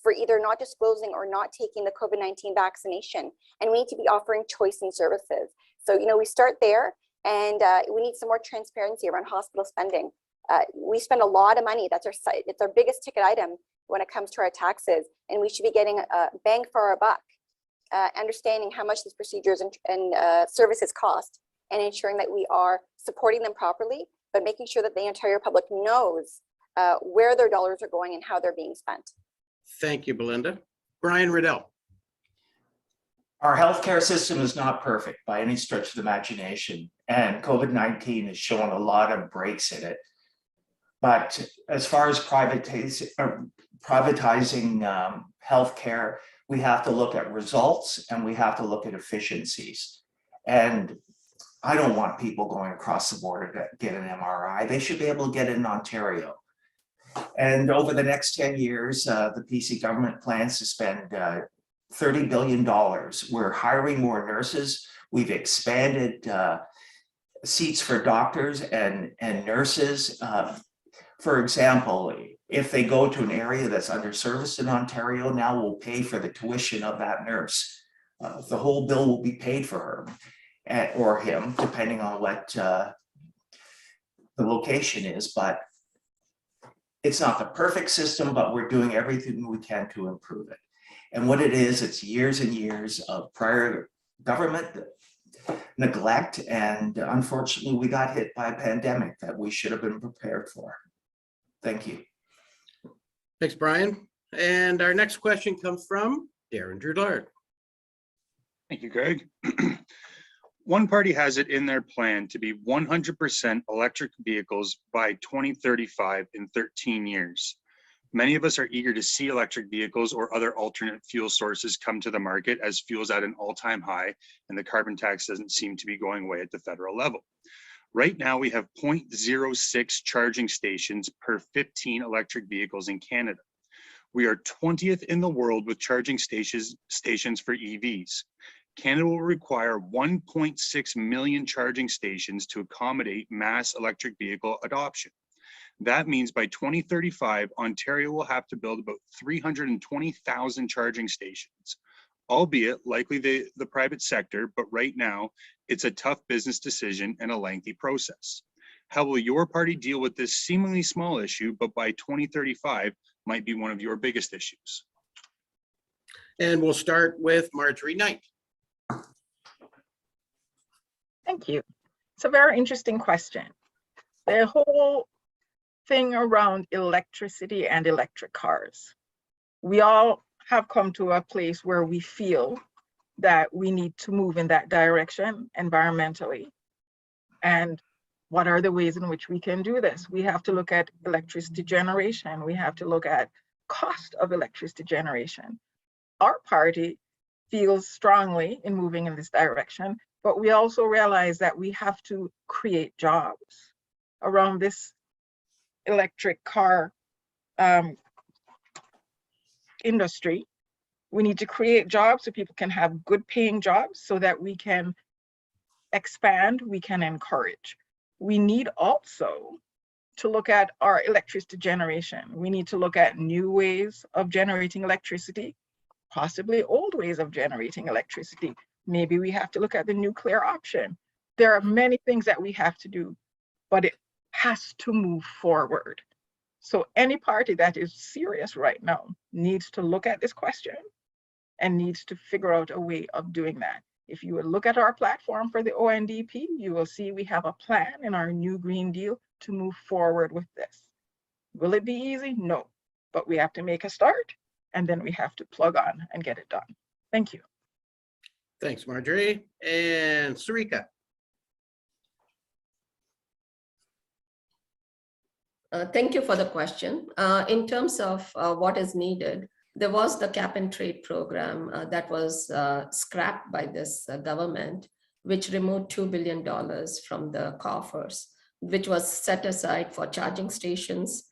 Speaker 4: for either not disclosing or not taking the COVID-19 vaccination. And we need to be offering choice in services. So, you know, we start there, and we need some more transparency around hospital spending. We spend a lot of money. It's our biggest ticket item when it comes to our taxes, and we should be getting a bang for our buck, understanding how much these procedures and services cost, and ensuring that we are supporting them properly, but making sure that the Ontario public knows where their dollars are going and how they're being spent.
Speaker 1: Thank you, Belinda. Brian Riddell.
Speaker 6: Our healthcare system is not perfect by any stretch of the imagination, and COVID-19 has shown a lot of breaks in it. But as far as privatizing healthcare, we have to look at results and we have to look at efficiencies. And I don't want people going across the border to get an MRI. They should be able to get it in Ontario. And over the next 10 years, the PC government plans to spend $30 billion. We're hiring more nurses. We've expanded seats for doctors and nurses. For example, if they go to an area that's underserviced in Ontario, now we'll pay for the tuition of that nurse. The whole bill will be paid for her or him, depending on what the location is. But it's not the perfect system, but we're doing everything we can to improve it. And what it is, it's years and years of prior government neglect. And unfortunately, we got hit by a pandemic that we should have been prepared for. Thank you.
Speaker 1: Thanks, Brian. And our next question comes from Darren Drudard.
Speaker 9: Thank you, Greg. One party has it in their plan to be 100% electric vehicles by 2035 in 13 years. Many of us are eager to see electric vehicles or other alternate fuel sources come to the market as fuel's at an all-time high and the carbon tax doesn't seem to be going away at the federal level. Right now, we have 0.06 charging stations per 15 electric vehicles in Canada. We are 20th in the world with charging stations for EVs. Canada will require 1.6 million charging stations to accommodate mass electric vehicle adoption. That means by 2035, Ontario will have to build about 320,000 charging stations, albeit likely the private sector, but right now, it's a tough business decision and a lengthy process. How will your party deal with this seemingly small issue, but by 2035 might be one of your biggest issues?
Speaker 1: And we'll start with Marjorie Knight.
Speaker 5: Thank you. It's a very interesting question. The whole thing around electricity and electric cars. We all have come to a place where we feel that we need to move in that direction environmentally. And what are the ways in which we can do this? We have to look at electricity generation. We have to look at cost of electricity generation. Our party feels strongly in moving in this direction, but we also realize that we have to create jobs around this electric car industry. We need to create jobs so people can have good paying jobs so that we can expand, we can encourage. We need also to look at our electricity generation. We need to look at new ways of generating electricity, possibly old ways of generating electricity. Maybe we have to look at the nuclear option. There are many things that we have to do, but it has to move forward. So any party that is serious right now needs to look at this question and needs to figure out a way of doing that. If you would look at our platform for the ONDP, you will see we have a plan in our new Green Deal to move forward with this. Will it be easy? No, but we have to make a start and then we have to plug on and get it done. Thank you.
Speaker 1: Thanks, Marjorie. And Sarika.
Speaker 7: Thank you for the question. In terms of what is needed, there was the cap and trade program that was scrapped by this government, which removed $2 billion from the coffers, which was set aside for charging stations,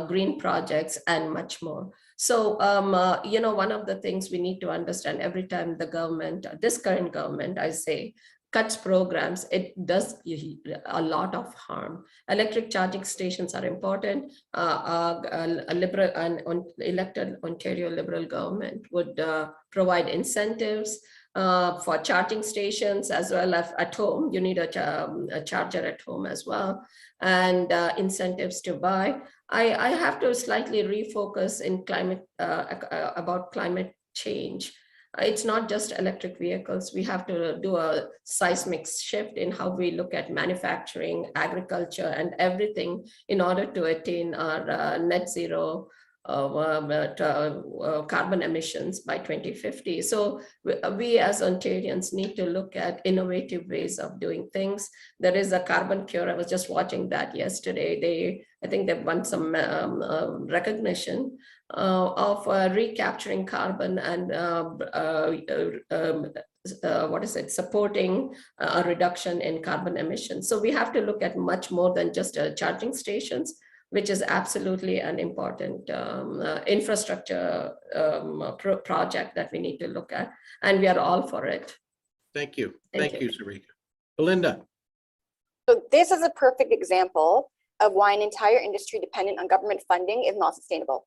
Speaker 7: green projects, and much more. So, one of the things we need to understand every time the government, this current government, I say, cuts programs, it does a lot of harm. Electric charging stations are important. A liberal and elected Ontario Liberal government would provide incentives for charging stations as well as at home. You need a charger at home as well, and incentives to buy. I have to slightly refocus in about climate change. It's not just electric vehicles. We have to do a seismic shift in how we look at manufacturing, agriculture, and everything in order to attain our net zero carbon emissions by 2050. So we as Ontarians need to look at innovative ways of doing things. There is a carbon cure. I was just watching that yesterday. I think they've won some recognition of recapturing carbon and supporting a reduction in carbon emissions. So we have to look at much more than just charging stations, which is absolutely an important infrastructure project that we need to look at, and we are all for it.
Speaker 1: Thank you. Thank you, Sarika. Belinda.
Speaker 4: So this is a perfect example of why an entire industry dependent on government funding is not sustainable.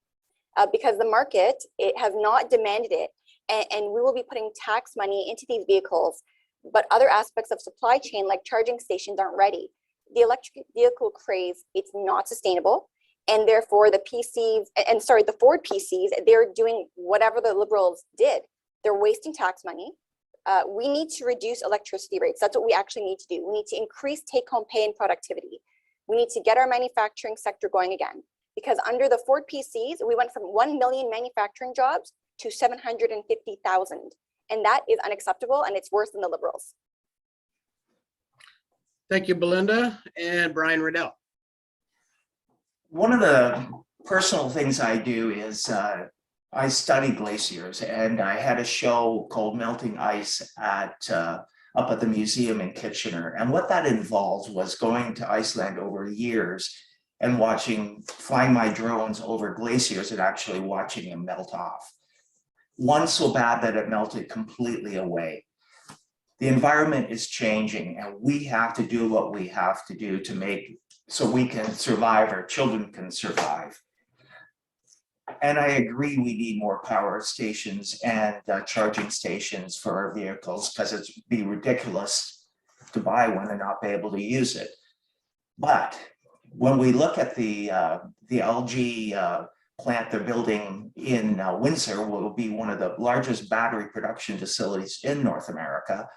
Speaker 4: Because the market, it has not demanded it, and we will be putting tax money into these vehicles, but other aspects of supply chain like charging stations aren't ready. The electric vehicle craze, it's not sustainable, and therefore the Ford PCs, they're doing whatever the Liberals did. They're wasting tax money, we need to reduce electricity rates. That's what we actually need to do. We need to increase take-home pay and productivity. We need to get our manufacturing sector going again, because under the Ford PCs, we went from 1 million manufacturing jobs to 750,000. And that is unacceptable, and it's worse than the Liberals.
Speaker 1: Thank you, Belinda. And Brian Riddell.
Speaker 6: One of the personal things I do is I study glaciers, and I had a show called Melting Ice at up at the museum in Kitchener. And what that involves was going to Iceland over years and flying my drones over glaciers and actually watching them melt off. One so bad that it melted completely away. The environment is changing, and we have to do what we have to do to make so we can survive, our children can survive. And I agree, we need more power stations and charging stations for our vehicles, because it'd be ridiculous to buy one and not be able to use it. But when we look at the LG plant they're building in Windsor, will be one of the largest battery production facilities in North America.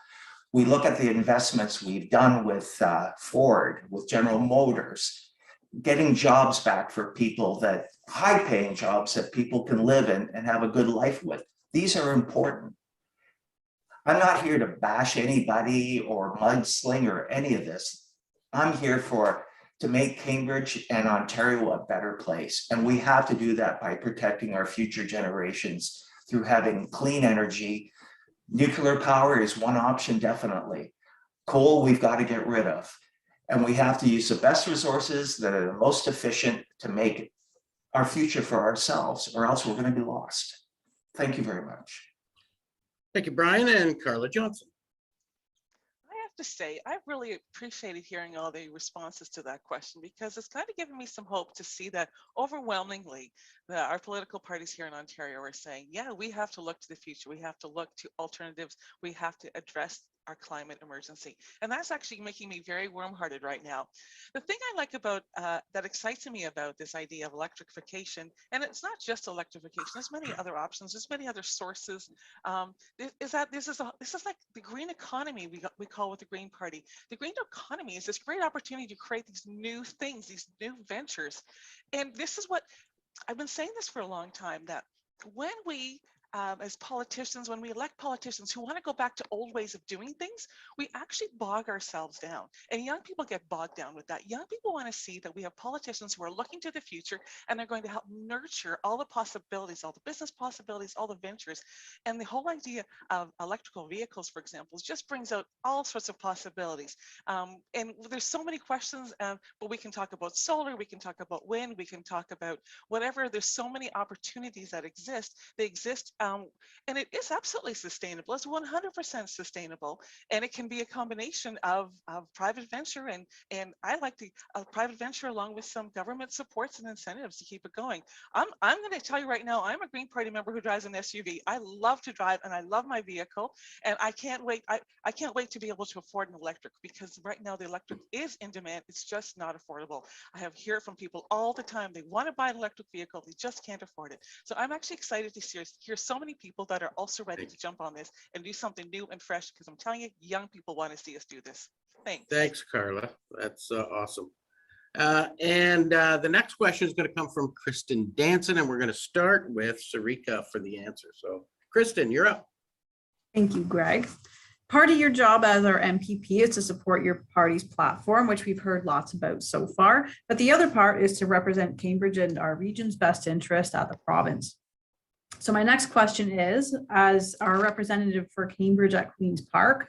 Speaker 6: We look at the investments we've done with Ford, with General Motors, getting jobs back for people, that high-paying jobs that people can live in and have a good life with. These are important. I'm not here to bash anybody or mudsling or any of this. I'm here to make Cambridge and Ontario a better place. And we have to do that by protecting our future generations through having clean energy. Nuclear power is one option, definitely. Coal, we've got to get rid of. And we have to use the best resources that are the most efficient to make our future for ourselves, or else we're going to be lost. Thank you very much.
Speaker 1: Thank you, Brian. And Carla Johnson.
Speaker 3: I have to say, I really appreciated hearing all the responses to that question, because it's kind of given me some hope to see that overwhelmingly our political parties here in Ontario are saying, yeah, we have to look to the future. We have to look to alternatives. We have to address our climate emergency. And that's actually making me very warm-hearted right now. The thing I like about, that excites me about this idea of electrification, and it's not just electrification, there's many other options, there's many other sources, is that this is like the green economy we call with the Green Party. The green economy is this great opportunity to create these new things, these new ventures. And this is what, I've been saying this for a long time, that when we as politicians, when we elect politicians who want to go back to old ways of doing things, we actually bog ourselves down. And young people get bogged down with that. Young people want to see that we have politicians who are looking to the future, and they're going to help nurture all the possibilities, all the business possibilities, all the ventures. And the whole idea of electrical vehicles, for example, just brings out all sorts of possibilities. And there's so many questions, but we can talk about solar, we can talk about wind, we can talk about whatever. There's so many opportunities that exist. They exist. And it is absolutely sustainable. It's 100% sustainable, and it can be a combination of private venture and I like the private venture along with some government supports and incentives to keep it going. I'm going to tell you right now, I'm a Green Party member who drives an SUV. I love to drive, and I love my vehicle, and I can't wait. I can't wait to be able to afford an electric, because right now the electric is in demand. It's just not affordable. I hear from people all the time. They want to buy an electric vehicle, they just can't afford it. So I'm actually excited to hear so many people that are also ready to jump on this and do something new and fresh, because I'm telling you, young people want to see us do this. Thanks.
Speaker 1: Thanks, Carla. That's awesome. And the next question is going to come from Kristen Danson, and we're going to start with Sarika for the answer. So Kristen, you're up.
Speaker 8: Thank you, Greg. Part of your job as our MPP is to support your party's platform, which we've heard lots about so far. But the other part is to represent Cambridge and our region's best interest at the province. So my next question is, as our representative for Cambridge at Queen's Park,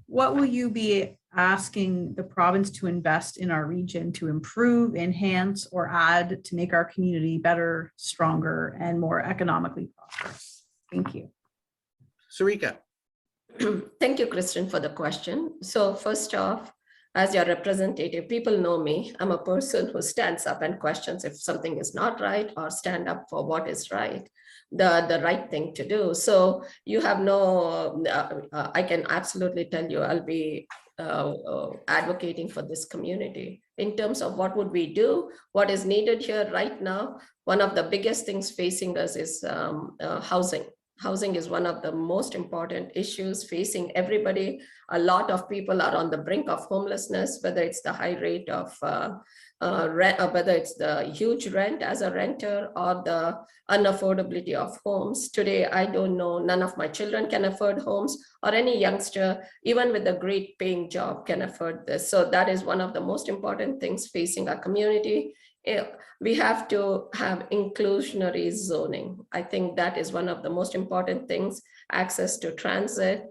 Speaker 8: what will you be asking the province to invest in our region to improve, enhance, or add to make our community better, stronger, and more economically prosperous? Thank you.
Speaker 1: Sarika.
Speaker 7: Thank you, Kristen, for the question. So first off, as your representative, people know me. I'm a person who stands up and questions if something is not right, or stand up for what is right, the right thing to do. So you have no, I can absolutely tell you, I'll be advocating for this community. In terms of what would we do, what is needed here right now, one of the biggest things facing us is housing. Housing is one of the most important issues facing everybody. A lot of people are on the brink of homelessness, whether it's the high rate of rent, or whether it's the huge rent as a renter or the unaffordability of homes. Today, I don't know, none of my children can afford homes, or any youngster, even with a great paying job, can afford this. So that is one of the most important things facing our community. We have to have inclusionary zoning. I think that is one of the most important things. Access to transit.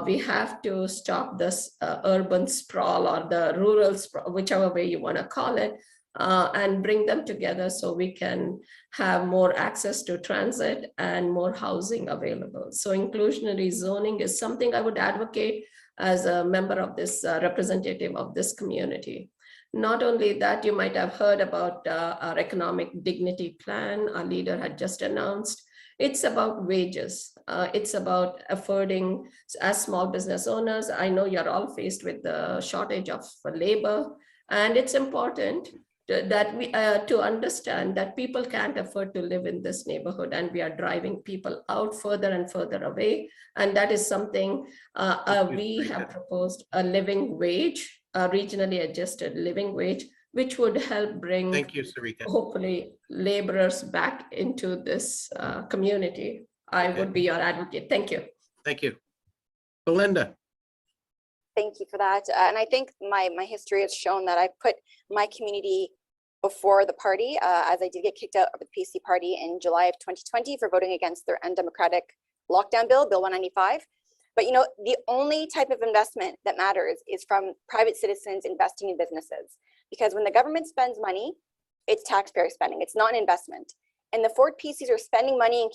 Speaker 7: We have to stop this urban sprawl or the rural sprawl, whichever way you want to call it, and bring them together so we can have more access to transit and more housing available. So inclusionary zoning is something I would advocate as a member of this representative of this community. Not only that, you might have heard about our economic dignity plan our leader had just announced. It's about wages. It's about affording, as small business owners, I know you're all faced with the shortage of labor, and it's important that we to understand that people can't afford to live in this neighborhood, and we are driving people out further and further away. And that is something we have proposed, a living wage, a regionally adjusted living wage, which would help bring,
Speaker 1: Thank you, Sarika.
Speaker 7: hopefully, laborers back into this community. I would be your advocate. Thank you.
Speaker 1: Thank you. Belinda.
Speaker 4: Thank you for that. And I think my history has shown that I put my community before the party, as I did get kicked out of the PC party in July of 2020 for voting against their undemocratic lockdown bill, Bill 195. But you know, the only type of investment that matters is from private citizens investing in businesses. Because when the government spends money, it's taxpayer spending, it's not an investment. And the Ford PCs are spending money in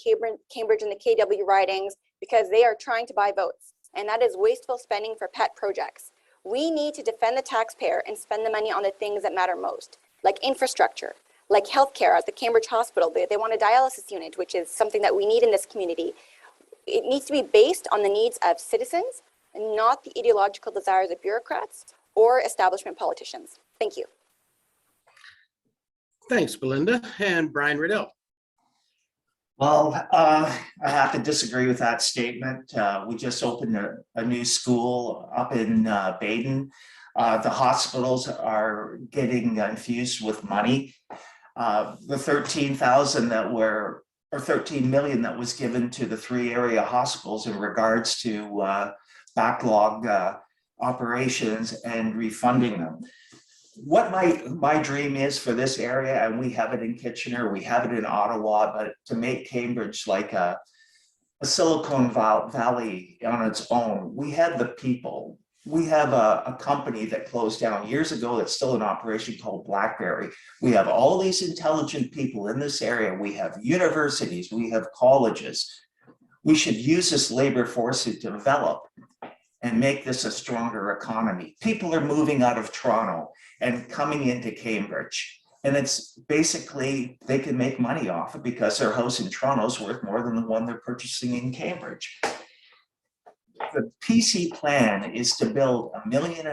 Speaker 4: Cambridge and the KW ridings because they are trying to buy votes. And that is wasteful spending for pet projects. We need to defend the taxpayer and spend the money on the things that matter most, like infrastructure, like healthcare at the Cambridge Hospital. They want a dialysis unit, which is something that we need in this community. It needs to be based on the needs of citizens and not the ideological desires of bureaucrats or establishment politicians. Thank you.
Speaker 1: Thanks, Belinda. And Brian Riddell.
Speaker 6: Well, I have to disagree with that statement. We just opened a new school up in Baden. The hospitals are getting infused with money. The 13,000 that were, or 13 million that was given to the 3 area hospitals in regards to backlog operations and refunding them. What my dream is for this area, and we have it in Kitchener, we have it in Ottawa, but to make Cambridge like a Silicon Valley on its own. We have the people. We have a company that closed down years ago that's still in operation called BlackBerry. We have all these intelligent people in this area. We have universities, we have colleges. We should use this labor force to develop and make this a stronger economy. People are moving out of Toronto and coming into Cambridge. And it's basically, they can make money off it because their house in Toronto is worth more than the one they're purchasing in Cambridge. The PC plan is to build 1.5 million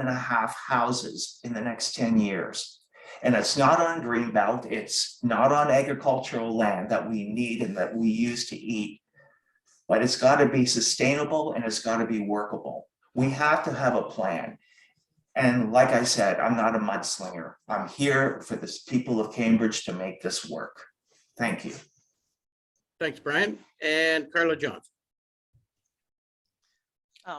Speaker 6: houses in the next 10 years. And it's not on Greenbelt, it's not on agricultural land that we need and that we use to eat. But it's got to be sustainable and it's got to be workable. We have to have a plan. And like I said, I'm not a mudslinger. I'm here for the people of Cambridge to make this work. Thank you.
Speaker 1: Thanks, Brian. And Carla Johnson.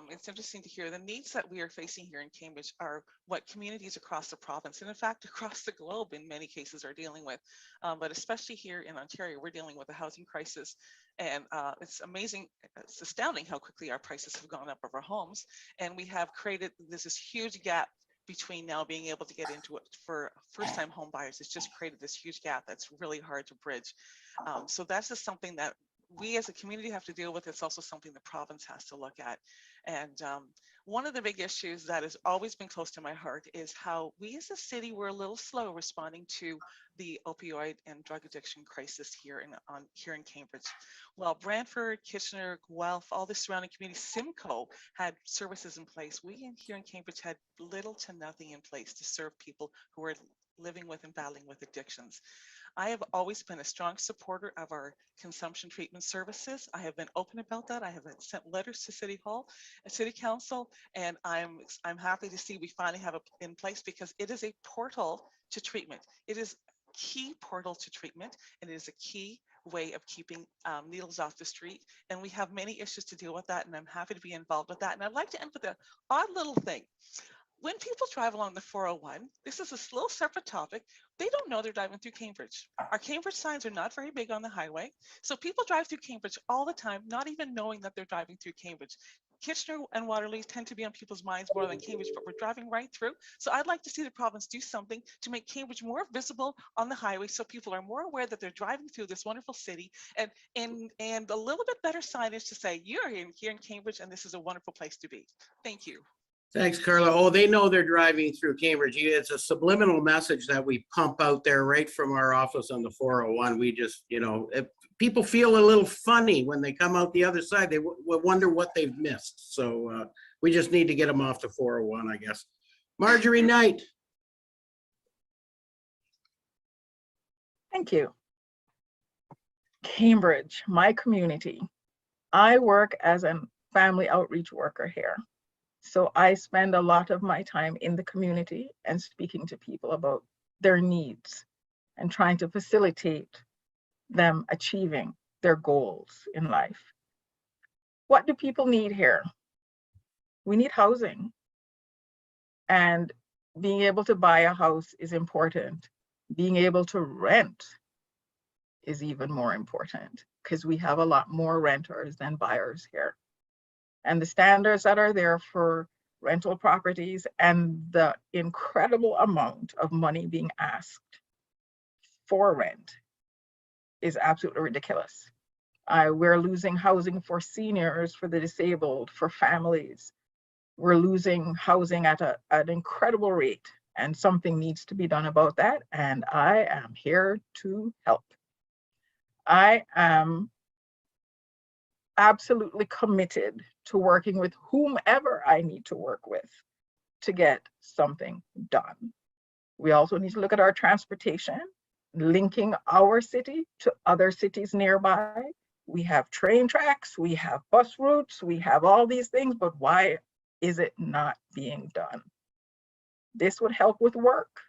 Speaker 3: It's interesting to hear the needs that we are facing here in Cambridge are what communities across the province, and in fact, across the globe in many cases are dealing with. But especially here in Ontario, we're dealing with a housing crisis. And it's amazing, it's astounding how quickly our prices have gone up of our homes. And we have created this huge gap between now being able to get into it for first-time home buyers. It's just created this huge gap that's really hard to bridge. So that's just something that we as a community have to deal with. It's also something the province has to look at. And One of the big issues that has always been close to my heart is how we as a city were a little slow responding to the opioid and drug addiction crisis here in Cambridge. While Brantford, Kitchener, Guelph, all the surrounding communities, Simcoe had services in place, here in Cambridge had little to nothing in place to serve people who were living with and battling with addictions. I have always been a strong supporter of our consumption treatment services. I have been open about that. I have sent letters to City Hall, City Council, and I'm happy to see we finally have it in place because it is a portal to treatment. It is a key portal to treatment, and it is a key way of keeping needles off the street. And we have many issues to deal with that, and I'm happy to be involved with that. And I'd like to end with an odd little thing. When people drive along the 401, this is a little separate topic. They don't know they're driving through Cambridge. Our Cambridge signs are not very big on the highway. So people drive through Cambridge all the time, not even knowing that they're driving through Cambridge. Kitchener and Waterloo tend to be on people's minds more than Cambridge, but we're driving right through. So I'd like to see the province do something to make Cambridge more visible on the highway so people are more aware that they're driving through this wonderful city, and a little bit better signage to say, you're here in Cambridge and this is a wonderful place to be. Thank you.
Speaker 1: Thanks, Carla. Oh, they know they're driving through Cambridge. It's a subliminal message that we pump out there right from our office on the 401. We just, if people feel a little funny when they come out the other side, they wonder what they've missed. So we just need to get them off the 401, I guess. Marjorie Knight.
Speaker 5: Thank you. Cambridge, my community. I work as a family outreach worker here. So I spend a lot of my time in the community and speaking to people about their needs and trying to facilitate them achieving their goals in life. What do people need here? We need housing. And being able to buy a house is important. Being able to rent is even more important because we have a lot more renters than buyers here. And the standards that are there for rental properties and the incredible amount of money being asked for rent is absolutely ridiculous. We're losing housing for seniors, for the disabled, for families. We're losing housing at an incredible rate, and something needs to be done about that. And I am here to help. I am absolutely committed to working with whomever I need to work with to get something done. We also need to look at our transportation, linking our city to other cities nearby. We have train tracks, we have bus routes, we have all these things, but why is it not being done? This would help with work.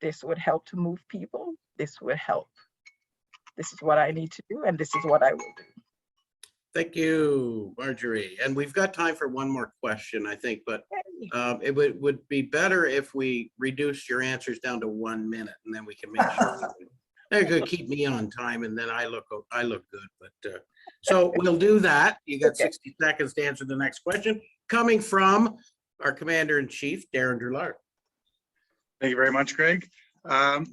Speaker 5: This would help to move people. This would help. This is what I need to do, and this is what I will do.
Speaker 1: Thank you, Marjorie. And we've got time for one more question, I think, but it would be better if we reduced your answers down to 1 minute, and then we can make sure that could keep me on time, and then I look good. But so we'll do that. You got 60 seconds to answer the next question, coming from our Commander-in-Chief, Darren Drillard.
Speaker 9: Thank you very much, Greg. Carla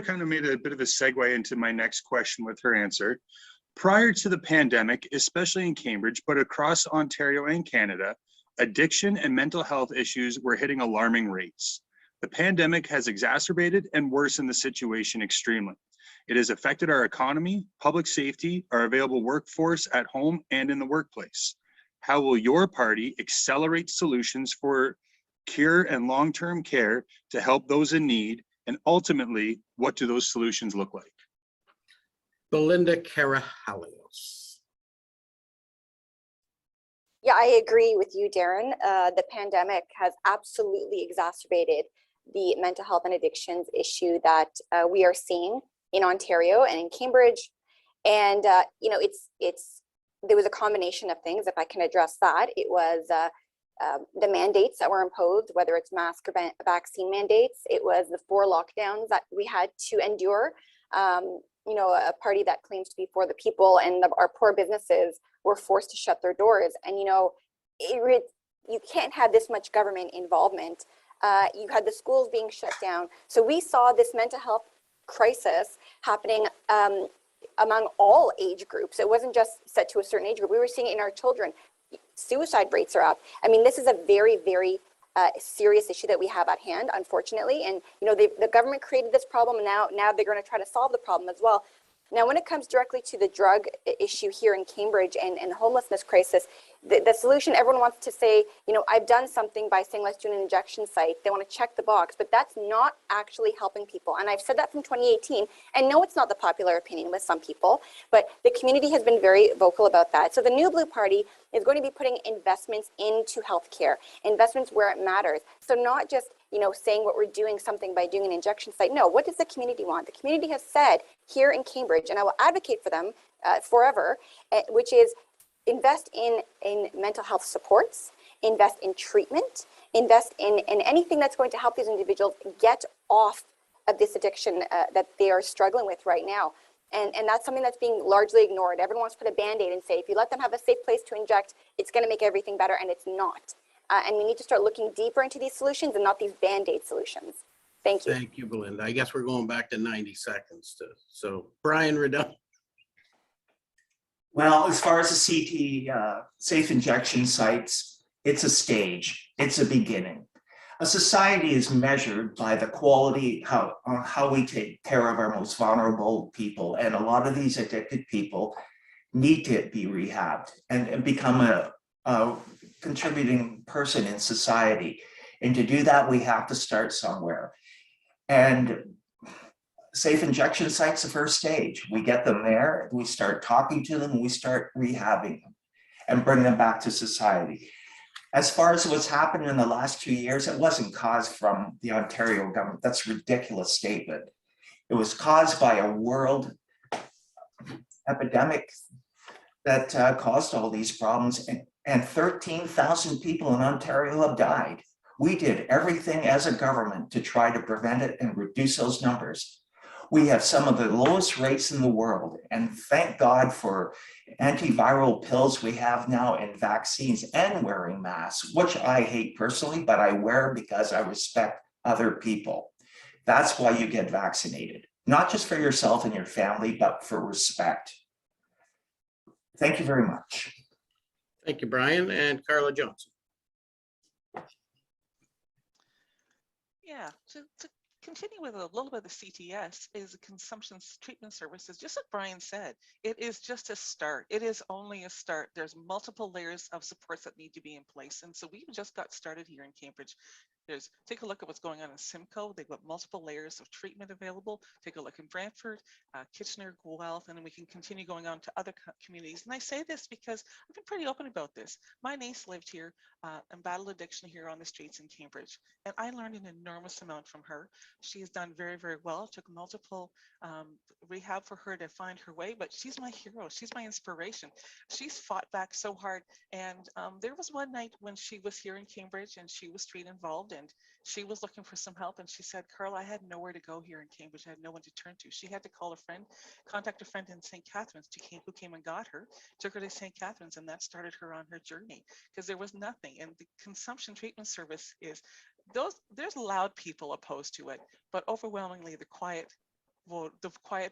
Speaker 9: kind of made a bit of a segue into my next question with her answer. Prior to the pandemic, especially in Cambridge, but across Ontario and Canada, addiction and mental health issues were hitting alarming rates. The pandemic has exacerbated and worsened the situation extremely. It has affected our economy, public safety, our available workforce at home and in the workplace. How will your party accelerate solutions for cure and long-term care to help those in need? And ultimately, what do those solutions look like?
Speaker 1: Belinda Carahalios.
Speaker 4: Yeah, I agree with you, Darren. The pandemic has absolutely exacerbated the mental health and addictions issue that we are seeing in Ontario and in Cambridge. And there was a combination of things. If I can address that, it was the mandates that were imposed, whether it's mask or vaccine mandates. It was the 4 lockdowns that we had to endure. A party that claims to be for the people, and our poor businesses were forced to shut their doors. And you can't have this much government involvement. You had the schools being shut down. So we saw this mental health crisis happening among all age groups. It wasn't just set to a certain age group. We were seeing it in our children. Suicide rates are up. I mean, this is a very, very serious issue that we have at hand, unfortunately. And, you know, the government created this problem, and now they're going to try to solve the problem as well. Now, when it comes directly to the drug issue here in Cambridge and the homelessness crisis, the solution, everyone wants to say, you know, I've done something by saying, let's do an injection site. They want to check the box, but that's not actually helping people. And I've said that from 2018. And no, it's not the popular opinion with some people, but the community has been very vocal about that. So the New Blue Party is going to be putting investments into healthcare, investments where it matters. So not just, you know, saying what we're doing something by doing an injection site. No, what does the community want? The community has said here in Cambridge, and I will advocate for them forever, which is invest in mental health supports, invest in treatment, invest in anything that's going to help these individuals get off of this addiction that they are struggling with right now. And that's something that's being largely ignored. Everyone wants to put a Band-Aid and say, if you let them have a safe place to inject, it's going to make everything better, and it's not. And we need to start looking deeper into these solutions and not these Band-Aid solutions. Thank you.
Speaker 1: Thank you, Belinda. I guess we're going back to 90 seconds. So Brian Riddell.
Speaker 6: Well, as far as the CT safe injection sites, it's a stage, it's a beginning. A society is measured by the quality, how we take care of our most vulnerable people. And a lot of these addicted people need to be rehabbed and become a contributing person in society. And to do that, we have to start somewhere. And safe injection sites, the first stage. We get them there, we start talking to them, we start rehabbing them and bring them back to society. As far as what's happened in the last 2 years, it wasn't caused from the Ontario government. That's a ridiculous statement. It was caused by a world epidemic that caused all these problems, and 13,000 people in Ontario have died. We did everything as a government to try to prevent it and reduce those numbers. We have some of the lowest rates in the world, and thank God for antiviral pills we have now and vaccines and wearing masks, which I hate personally, but I wear because I respect other people. That's why you get vaccinated, not just for yourself and your family, but for respect. Thank you very much.
Speaker 1: Thank you, Brian. And Carla Johnson.
Speaker 3: Yeah, to continue with a little bit of the CTS is the consumption treatment services. Just like Brian said, it is just a start. It is only a start. There's multiple layers of supports that need to be in place. And so we just got started here in Cambridge. Take a look at what's going on in Simcoe. They've got multiple layers of treatment available. Take a look in Brantford, Kitchener, Guelph, and then we can continue going on to other communities. And I say this because I've been pretty open about this. My niece lived here and battled addiction here on the streets in Cambridge. And I learned an enormous amount from her. She has done very, very well. It took multiple rehab for her to find her way, but she's my hero. She's my inspiration. She's fought back so hard. And there was one night when she was here in Cambridge and she was street involved and she was looking for some help. And she said, Carla, I had nowhere to go here in Cambridge. I had no one to turn to. She had to call a friend, contact a friend in St. Catharines who came and got her, took her to St. Catharines, and that started her on her journey because there was nothing. And the consumption treatment service is there's loud people opposed to it, but overwhelmingly the quiet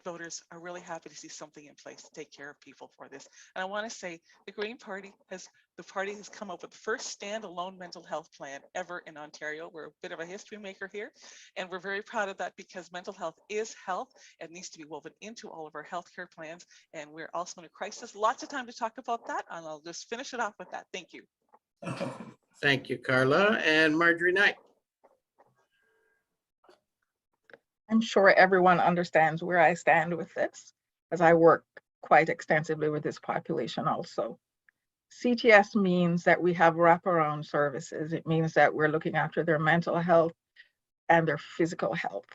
Speaker 3: voters are really happy to see something in place to take care of people for this. And I want to say the Green Party has come up with the first standalone mental health plan ever in Ontario. We're a bit of a history maker here, and we're very proud of that because mental health is health. It needs to be woven into all of our healthcare plans, and we're also in a crisis. Lots of time to talk about that, and I'll just finish it off with that. Thank you.
Speaker 1: Thank you, Carla. And Marjorie Knight.
Speaker 5: I'm sure everyone understands where I stand with this, as I work quite extensively with this population also. CTS means that we have wraparound services. It means that we're looking after their mental health and their physical health.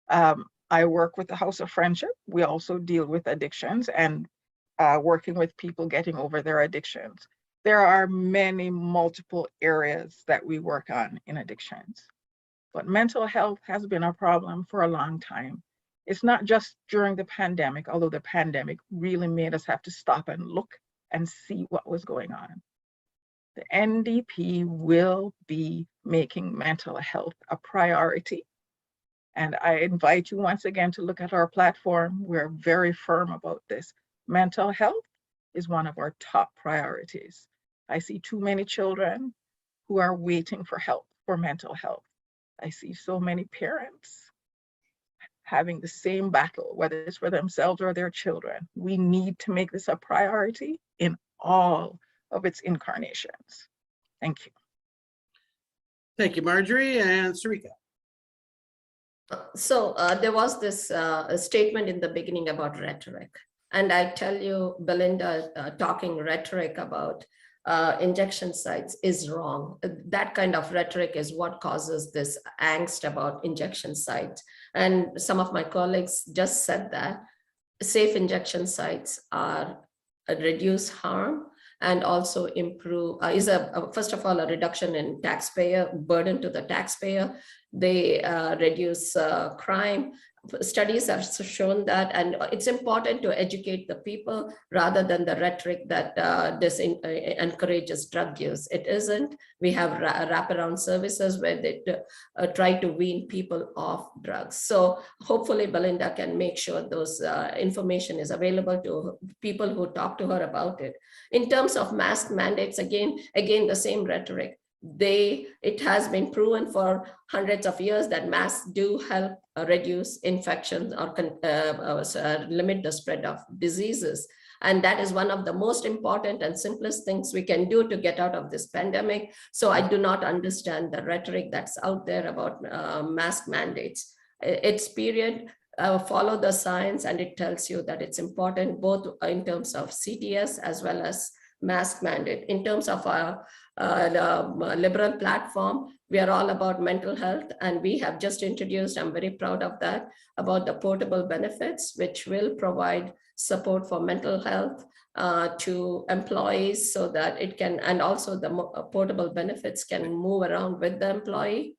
Speaker 5: I work with the House of Friendship. We also deal with addictions and working with people getting over their addictions. There are multiple areas that we work on in addictions. But mental health has been a problem for a long time. It's not just during the pandemic, although the pandemic really made us have to stop and look and see what was going on. The NDP will be making mental health a priority. And I invite you once again to look at our platform. We're very firm about this. Mental health is one of our top priorities. I see too many children who are waiting for help for mental health. I see so many parents having the same battle, whether it's for themselves or their children. We need to make this a priority in all of its incarnations. Thank you.
Speaker 1: Thank you, Marjorie and Sarika.
Speaker 7: So there was this statement in the beginning about rhetoric. And I tell you, Belinda, talking rhetoric about injection sites is wrong. That kind of rhetoric is what causes this angst about injection sites. And some of my colleagues just said that safe injection sites are reduce harm and also improve, first of all, a reduction in taxpayer burden to the taxpayer. They reduce crime. Studies have shown that, and it's important to educate the people rather than the rhetoric that encourages drug use. It isn't. We have wraparound services where they try to wean people off drugs. So hopefully Belinda can make sure those information is available to people who talk to her about it. In terms of mask mandates, again, the same rhetoric. It has been proven for hundreds of years that masks do help reduce infections or limit the spread of diseases. And that is one of the most important and simplest things we can do to get out of this pandemic. So I do not understand the rhetoric that's out there about mask mandates. It's period. Follow the science, and it tells you that it's important both in terms of CTS as well as mask mandate. In terms of our liberal platform, we are all about mental health, and we have just introduced, I'm very proud of that, about the portable benefits, which will provide support for mental health to employees so that it can, and also the portable benefits can move around with the employee.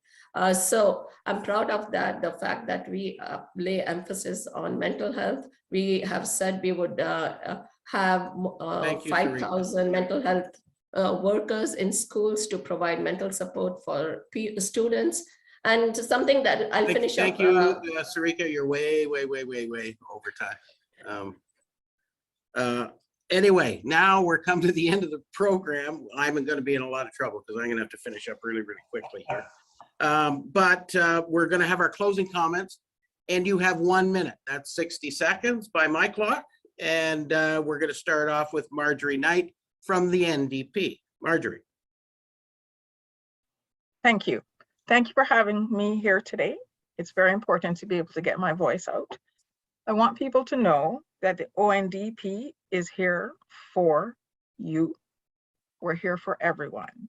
Speaker 7: So I'm proud of that, the fact that we lay emphasis on mental health. We have said we would have 5,000 mental health workers in schools to provide mental support for students. And something that I'll finish up.
Speaker 1: Thank you, Sarika. You're way over time. Anyway, now we're come to the end of the program. I'm going to be in a lot of trouble because I'm going to have to finish up really quickly here. But we're going to have our closing comments, and you have 1 minute. That's 60 seconds by my clock. And we're going to start off with Marjorie Knight from the NDP. Marjorie.
Speaker 5: Thank you. Thank you for having me here today. It's very important to be able to get my voice out. I want people to know that the ONDP is here for you. We're here for everyone.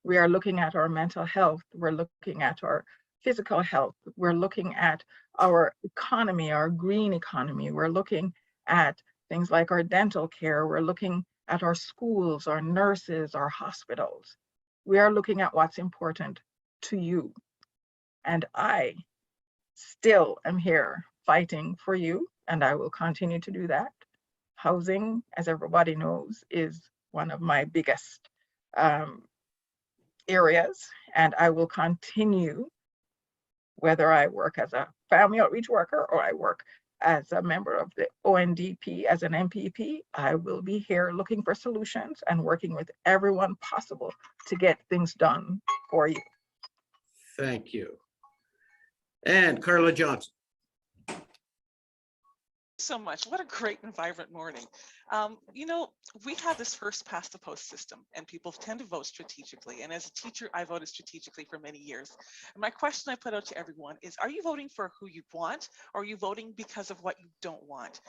Speaker 5: We are looking at our mental health. We're looking at our physical health. We're looking at our economy, our green economy. We're looking at things like our dental care. We're looking at our schools, our nurses, our hospitals. We are looking at what's important to you. And I still am here fighting for you, and I will continue to do that. Housing, as everybody knows, is one of my biggest areas, and I will continue, whether I work as a family outreach worker or I work as a member of the ONDP as an MPP, I will be here looking for solutions and working with everyone possible to get things done for you.
Speaker 1: Thank you. And Carla Johnson.
Speaker 3: So much. What a great and vibrant morning. You know, we have this first past the post system, and people tend to vote strategically. And as a teacher, I voted strategically for many years. And my question I put out to everyone is, are you voting for who you want, or are you voting because of what you don't want?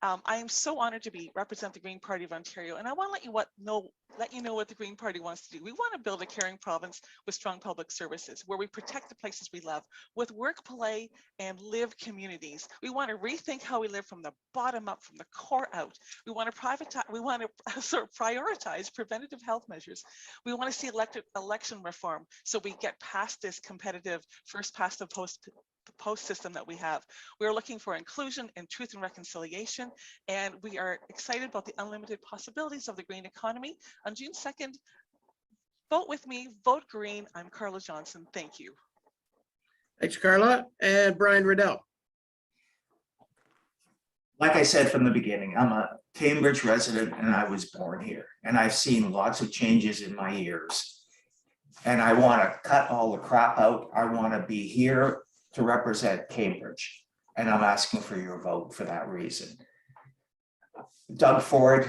Speaker 3: I am so honored to represent the Green Party of Ontario, and I want to let you know what the Green Party wants to do. We want to build a caring province with strong public services, where we protect the places we love, with work, play, and live communities. We want to rethink how we live from the bottom up, from the core out. We want to prioritize preventative health measures. We want to see election reform, so we get past this competitive first past the post system that we have. We're looking for inclusion and truth and reconciliation, and we are excited about the unlimited possibilities of the green economy. On June 2nd, vote with me, vote green. I'm Carla Johnson. Thank you.
Speaker 1: Thanks, Carla. And Brian Riddell.
Speaker 6: like I said from the beginning, I'm a Cambridge resident and I was born here. And I've seen lots of changes in my years. And I want to cut all the crap out. I want to be here to represent Cambridge. And I'm asking for your vote for that reason. Doug Ford,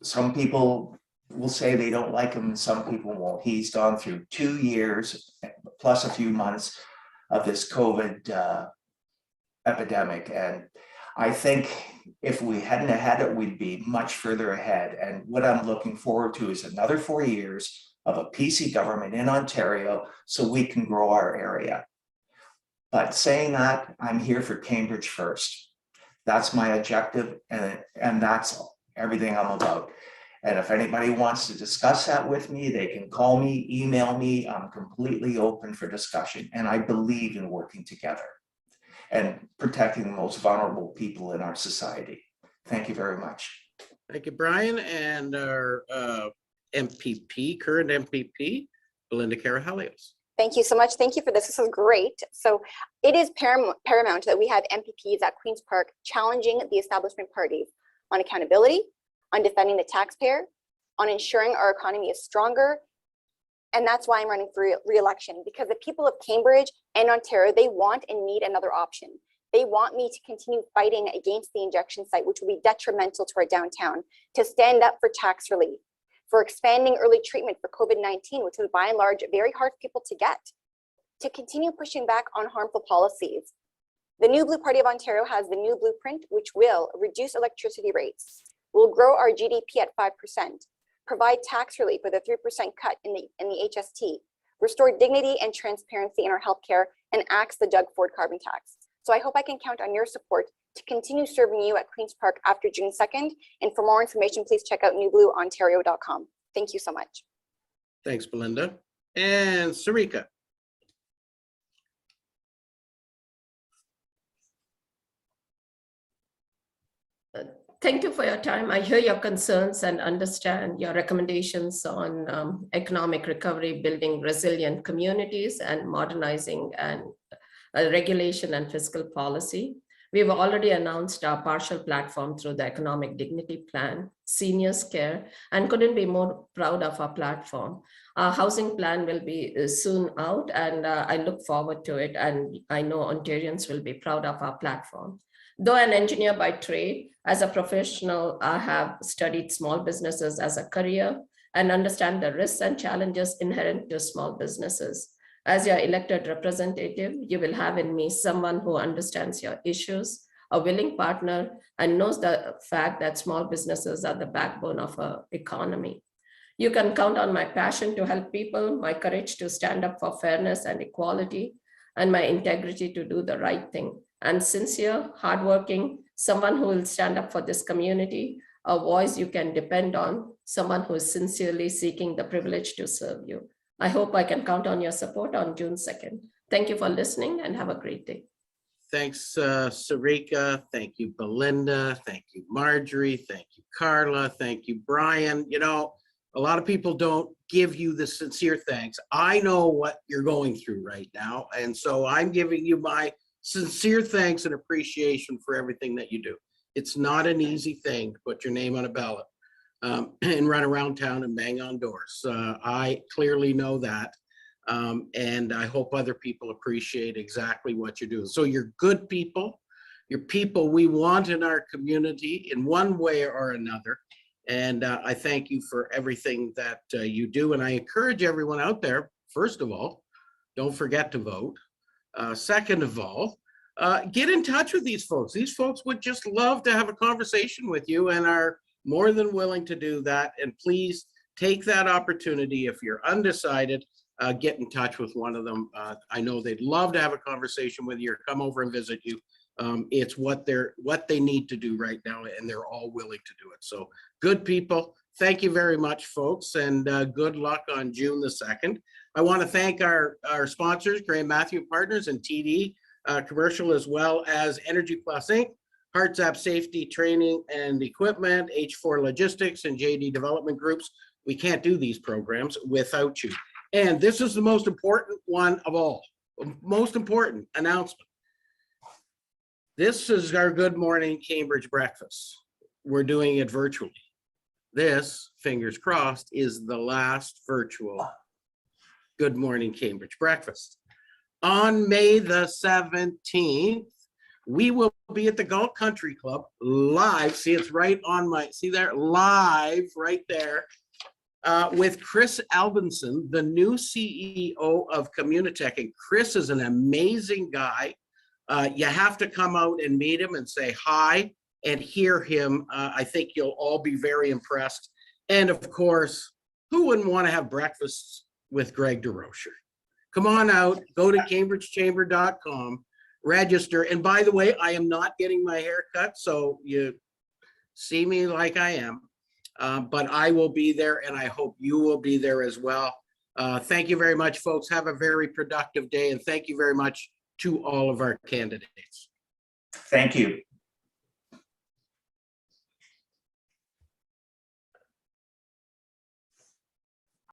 Speaker 6: some people will say they don't like him and some people won't. He's gone through 2 years plus a few months of this COVID epidemic. And I think if we hadn't had it, we'd be much further ahead. And what I'm looking forward to is another 4 years of a PC government in Ontario so we can grow our area. But saying that, I'm here for Cambridge first. That's my objective, and that's everything I'm about. And if anybody wants to discuss that with me, they can call me, email me. I'm completely open for discussion, and I believe in working together and protecting the most vulnerable people in our society. Thank you very much.
Speaker 1: Thank you, Brian, and our MPP, current MPP, Belinda Carahalios.
Speaker 4: Thank you so much. Thank you for this. This is great. So it is paramount that we have MPPs at Queen's Park challenging the establishment parties on accountability, on defending the taxpayer, on ensuring our economy is stronger. And that's why I'm running for re-election, because the people of Cambridge and Ontario, they want and need another option. They want me to continue fighting against the injection site, which will be detrimental to our downtown, to stand up for tax relief, for expanding early treatment for COVID-19, which was by and large very hard for people to get, to continue pushing back on harmful policies. The New Blue Party of Ontario has the new blueprint, which will reduce electricity rates, will grow our GDP at 5%, provide tax relief with a 3% cut in the HST, restore dignity and transparency in our healthcare, and axe the Doug Ford carbon tax. So I hope I can count on your support to continue serving you at Queen's Park after June 2nd. And for more information, please check out newblueontario.com. Thank you so much.
Speaker 1: Thanks, Belinda. And Sarika.
Speaker 7: Thank you for your time. I hear your concerns and understand your recommendations on economic recovery, building resilient communities, and modernizing and regulation and fiscal policy. We've already announced our partial platform through the Economic Dignity Plan, Seniors Care, and couldn't be more proud of our platform. Our housing plan will be soon out, and I look forward to it, and I know Ontarians will be proud of our platform. Though an engineer by trade, as a professional, I have studied small businesses as a career and understand the risks and challenges inherent to small businesses. As your elected representative, you will have in me someone who understands your issues, a willing partner, and knows the fact that small businesses are the backbone of our economy. You can count on my passion to help people, my courage to stand up for fairness and equality, and my integrity to do the right thing. And sincere, hardworking, someone who will stand up for this community, a voice you can depend on, someone who is sincerely seeking the privilege to serve you. I hope I can count on your support on June 2nd. Thank you for listening and have a great day.
Speaker 1: Thanks, Sarika. Thank you, Belinda. Thank you, Marjorie. Thank you, Carla. Thank you, Brian. You know, a lot of people don't give you the sincere thanks. I know what you're going through right now. And so I'm giving you my sincere thanks and appreciation for everything that you do. It's not an easy thing to put your name on a ballot and run around town and bang on doors. I clearly know that. And I hope other people appreciate exactly what you're doing. So you're good people, you're people we want in our community in one way or another. And I thank you for everything that you do. And I encourage everyone out there, first of all, don't forget to vote. Second of all, get in touch with these folks. These folks would just love to have a conversation with you and are more than willing to do that. And please take that opportunity. If you're undecided, get in touch with one of them. I know they'd love to have a conversation with you or come over and visit you. It's what they need to do right now, and they're all willing to do it. So good people. Thank you very much, folks, and good luck on June the 2nd. I want to thank our sponsors, Graham Matthew Partners and TD Commercial, as well as Energy Plus Inc., HeartZap Safety Training and Equipment, H4 Logistics, and JD Development Groups. We can't do these programs without you. And this is the most important one of all, most important announcement. This is our Good Morning Cambridge breakfast. We're doing it virtually. This, fingers crossed, is the last virtual Good Morning Cambridge breakfast. On May the 17th, we will be at the Galt Country Club live. See, it's right on my, see there, live right there. With Chris Albinson, the new CEO of Communitech. And Chris is an amazing guy. You have to come out and meet him and say hi and hear him. I think you'll all be very impressed. And of course, who wouldn't want to have breakfast with Greg DeRocher? Come on out, go to cambridgechamber.com, register. And by the way, I am not getting my hair cut, so you see me like I am. But I will be there, and I hope you will be there as well. Thank you very much, folks. Have a very productive day, and thank you very much to all of our candidates.
Speaker 6: Thank you.